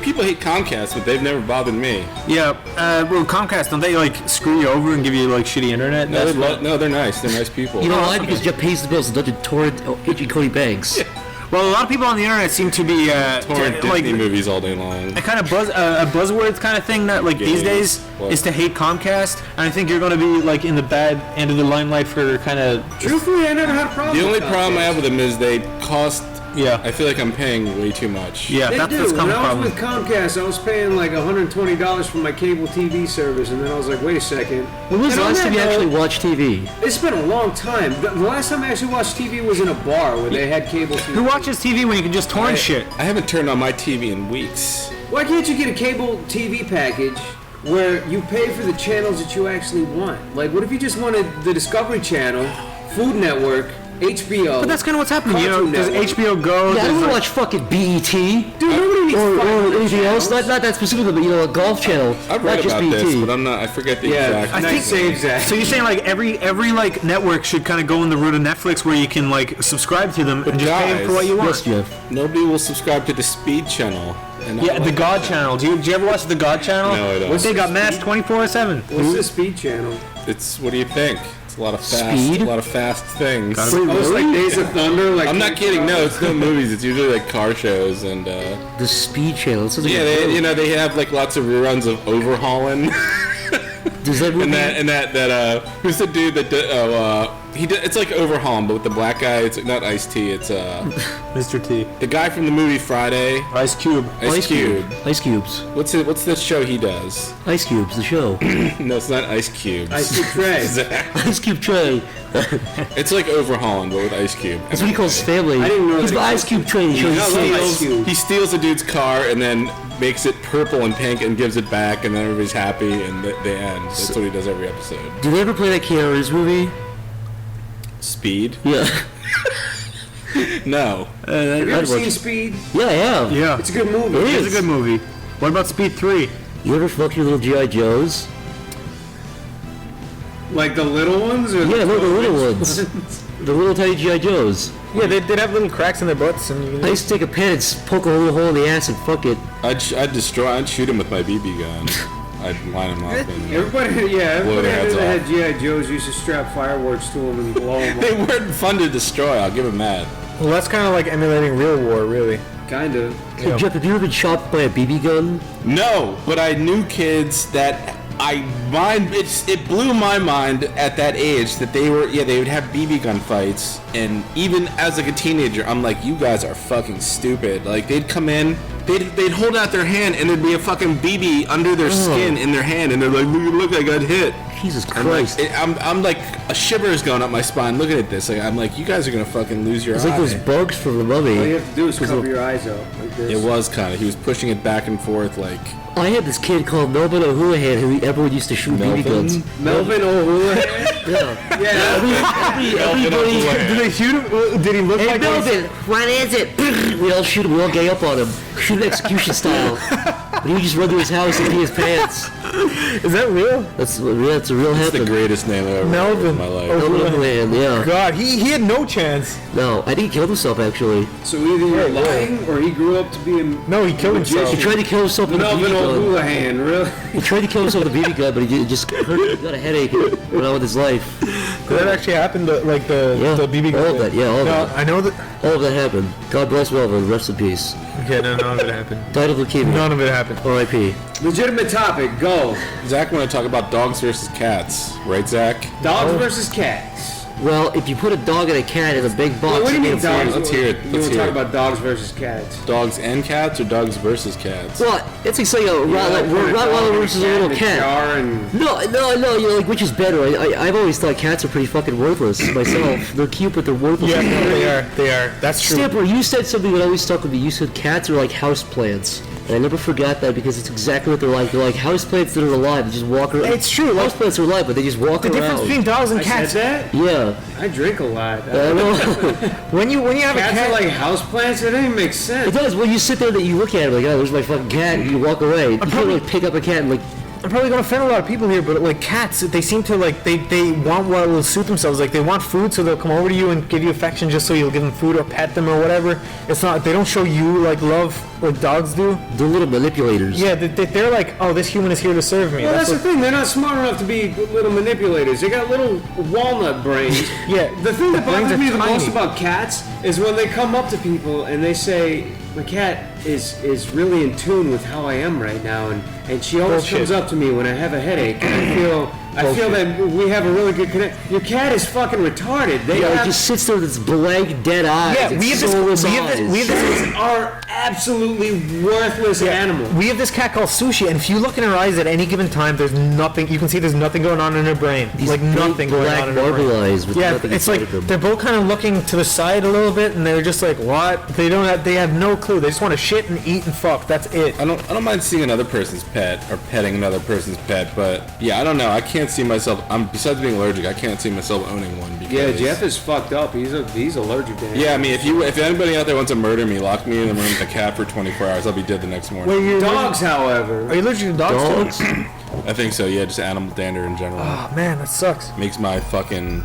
People hate Comcast, but they've never bothered me. Yeah, well, Comcast, don't they like screw you over and give you like shitty internet? No, they're nice. They're nice people. You know why? Because Jeff pays the bills and doesn't torrent Agent Cody Banks. Well, a lot of people on the internet seem to be Torrent like Disney movies all day long. a kind of a buzzword kind of thing that like these days What? is to hate Comcast, and I think you're going to be like in the bad end of the limelight for kind of. Truthfully, I never had a problem The only with problem I Comcast. have with them is they cost. Yeah. I feel like I'm paying way too much. Yeah, They that's do. what's When coming I from. was with Comcast, I was paying like $120 for my cable TV service, and then I was like, wait a second. When was the And on last time that you note, actually watched TV? It's been a long time. The last time I actually watched TV was in a bar where they had cable TV. Who watches TV when you can just torrent shit? I haven't turned on my TV in weeks. Why can't you get a cable TV package where you pay for the channels that you actually want? Like, what if you just wanted the Discovery Channel, Food Network, HBO? But that's kind of what's happening. You know, Cartoon there's Network. HBO Go. Yeah, I there's, don't like- watch fucking BET Dude, nobody needs or 500 anything else. channels. Not that specifically, but a golf channel. I've not read just about BET. this, but I'm not. I forget the Yeah, exact. I think saves that. So you're saying like every like network should kind of go in the route of Netflix where you can like subscribe to them and just pay them for what you want. Yes, Jeff. Nobody will subscribe to the Speed channel. And I Yeah, like the God that. channel. Do you ever watch the God channel? No, I don't. They got masked 24/7. What's the Speed Channel? It's what do you think? It's a lot of fast, Speed? a lot of fast things. Wait, Oh, it's like really? Days of Thunder. Like I'm not kidding. No, it's no movies. It's usually like car shows and The Speed Channel. It sounds like yeah, a they they have like lots of reruns of overhauling. Does that movie? and that who's the dude that it's like overhauling but with the black guy. It's not Ice-T. It's Mr. T. the guy from the movie Friday. Ice Cube. Ice Cube. Ice Cubes. What's the show he does? Ice Cubes, the show. No, it's not Ice Cubes. I see Trey. Ice Cube Trey. It's like overhauling but with Ice Cube. That's what he calls his family. I didn't know He's that the Ice Cube Trey. He shows I his love face. Ice Cube. He steals a dude's car and then makes it purple and pink and gives it back and then everybody's happy and they end. That's what he does every episode. Did they ever play that Keanu Reeves movie? Speed? Yeah. No. Have you I'd ever seen watch- Speed? Yeah, I have. Yeah. It's a good movie. It It's is. a good movie. What about Speed 3? You ever fuck your little G.I. Joes? Like the little ones? Or Yeah, no, the little ones. The little tiny G.I. Joes. Yeah, they have little cracks in their butts and you I used to take a pen and poke a little hole in the ass and fuck it. I'd shoot him with my BB gun. I'd line him up and Everybody, yeah, Blow everybody their heads that had G.I. Joes used to strap fireworks to them and blow them they up. weren't fun to destroy, I'll give him that. Well, that's kind of like emulating real war, really. Kind of. Hey, Jeff, have you ever been shot by a BB gun? No, but I knew kids that it blew my mind at that age that they would have BB gun fights, and even as like a teenager I'm like, you guys are fucking stupid. Like they'd come in, they'd hold out their hand and there'd be a fucking BB under their skin in their hand and they're like, look I got hit. Jesus Christ. I'm like, a shiver is going up my spine looking at this. Like, I'm like, you guys are gonna fucking lose your It's eye. like those bugs from the Mummy. All you have to do is cover your eyes up like this. It was kind of. He was pushing it back and forth like. I had this kid called Melvin O'Houlihan who everyone used to shoot BB guns. Melvin O'Houlihan? Yeah. Yeah. Everybody. Did they shoot him? Did he look Hey like Melvin, what is it? We all shoot him. We all gay up on him. Shoot him execution style. But he would just run to his house and pee his pants. Is that real? That's a real It's the happen. greatest name I've ever heard Melvin. in my life. Melvin O'Houlihan, yeah. God, he had no chance. No, I think he killed himself actually. So either you're lying or he grew up to be a No, he killed himself. He tried to kill himself with a Melvin BB gun. O'Houlihan, really? He tried to kill himself with a BB gun, but he just hurt, he got a headache and went on with his life. Did that actually happen? The BB gun? All of that, yeah, all of No, that. I know that. All of that happened. God bless Melvin, rest in peace. Okay, no, none of it happened. Died of leukemia. None of it happened. R.I.P. Legitimate topic, go. Zach want to talk about dogs versus cats, right, Zach? Dogs versus cats. Well, if you put a dog and a cat in a big box, Wait, what do you you mean get a dogs? Let's hear it. You Let's want to hear talk it. about dogs versus cats? Dogs and cats, or dogs versus cats? Well, it's like a Rottweiler versus a little cat. No, you're like, which is better? I've always thought cats are pretty fucking worthless myself. They're cute, but they're worthless. Yeah, as hell. they are. That's true. Stamper, you said something that always stuck with me. You said cats are like houseplants. And I never forgot that because it's exactly what they're like. They're like houseplants that are alive. They just walk around. It's true, like- Houseplants are alive, but they just walk The around. difference between dogs and I cats. said that? Yeah. I drink a lot. I know. When you have a Cats cat, are like houseplants? It doesn't even make sense. It does. When you sit there and you look at it like, oh, there's my fucking cat, and you walk away. You can't really pick up a cat and like, I'm probably gonna offend a lot of people here, but like cats, they seem to like they want what will suit themselves. Like they want food, so they'll come over to you and give you affection just so you'll give them food or pet them or whatever. It's not. They don't show you like love like dogs do. they're little manipulators. Yeah, they're like, oh, this human is here to serve me. Well, that's the what- thing. They're not smart enough to be little manipulators. They got little walnut brains. Yeah, The thing that brains bothers are me the most tiny. about cats is when they come up to people and they say, my cat is really in tune with how I am right now, and she always Bullshit. comes up to me when I have a headache, and I feel that we have a really good connection. Your cat is fucking retarded. They Yeah, it have, just sits there with its blank, dead eyes. Yeah, its we have this- soulless we have this- eyes. we have this- these are absolutely worthless animals. We have this cat called Sushi, and if you look in her eyes at any given time, there's nothing. You can see there's nothing going on in her brain. These like big nothing going black on in her brain. marble eyes with Yeah, nothing it's like inside them. they're both kind of looking to the side a little bit, and they're just like, what? They don't. They have no clue. They just want to shit and eat and fuck. That's it. I don't mind seeing another person's pet or petting another person's pet, but yeah, I don't know. I can't see myself. Besides being allergic, I can't see myself owning one. Because, Yeah, Jeff is fucked up. He's allergic to Yeah, I mean, if anybody out there wants to murder me, lock me in the room with a cat for 24 hours. I'll be dead the next morning. Wait, you're Dogs, however. Are you allergic to dogs? Dogs? I think so. Yeah, just animal dander in general Oh man, that sucks. makes my fucking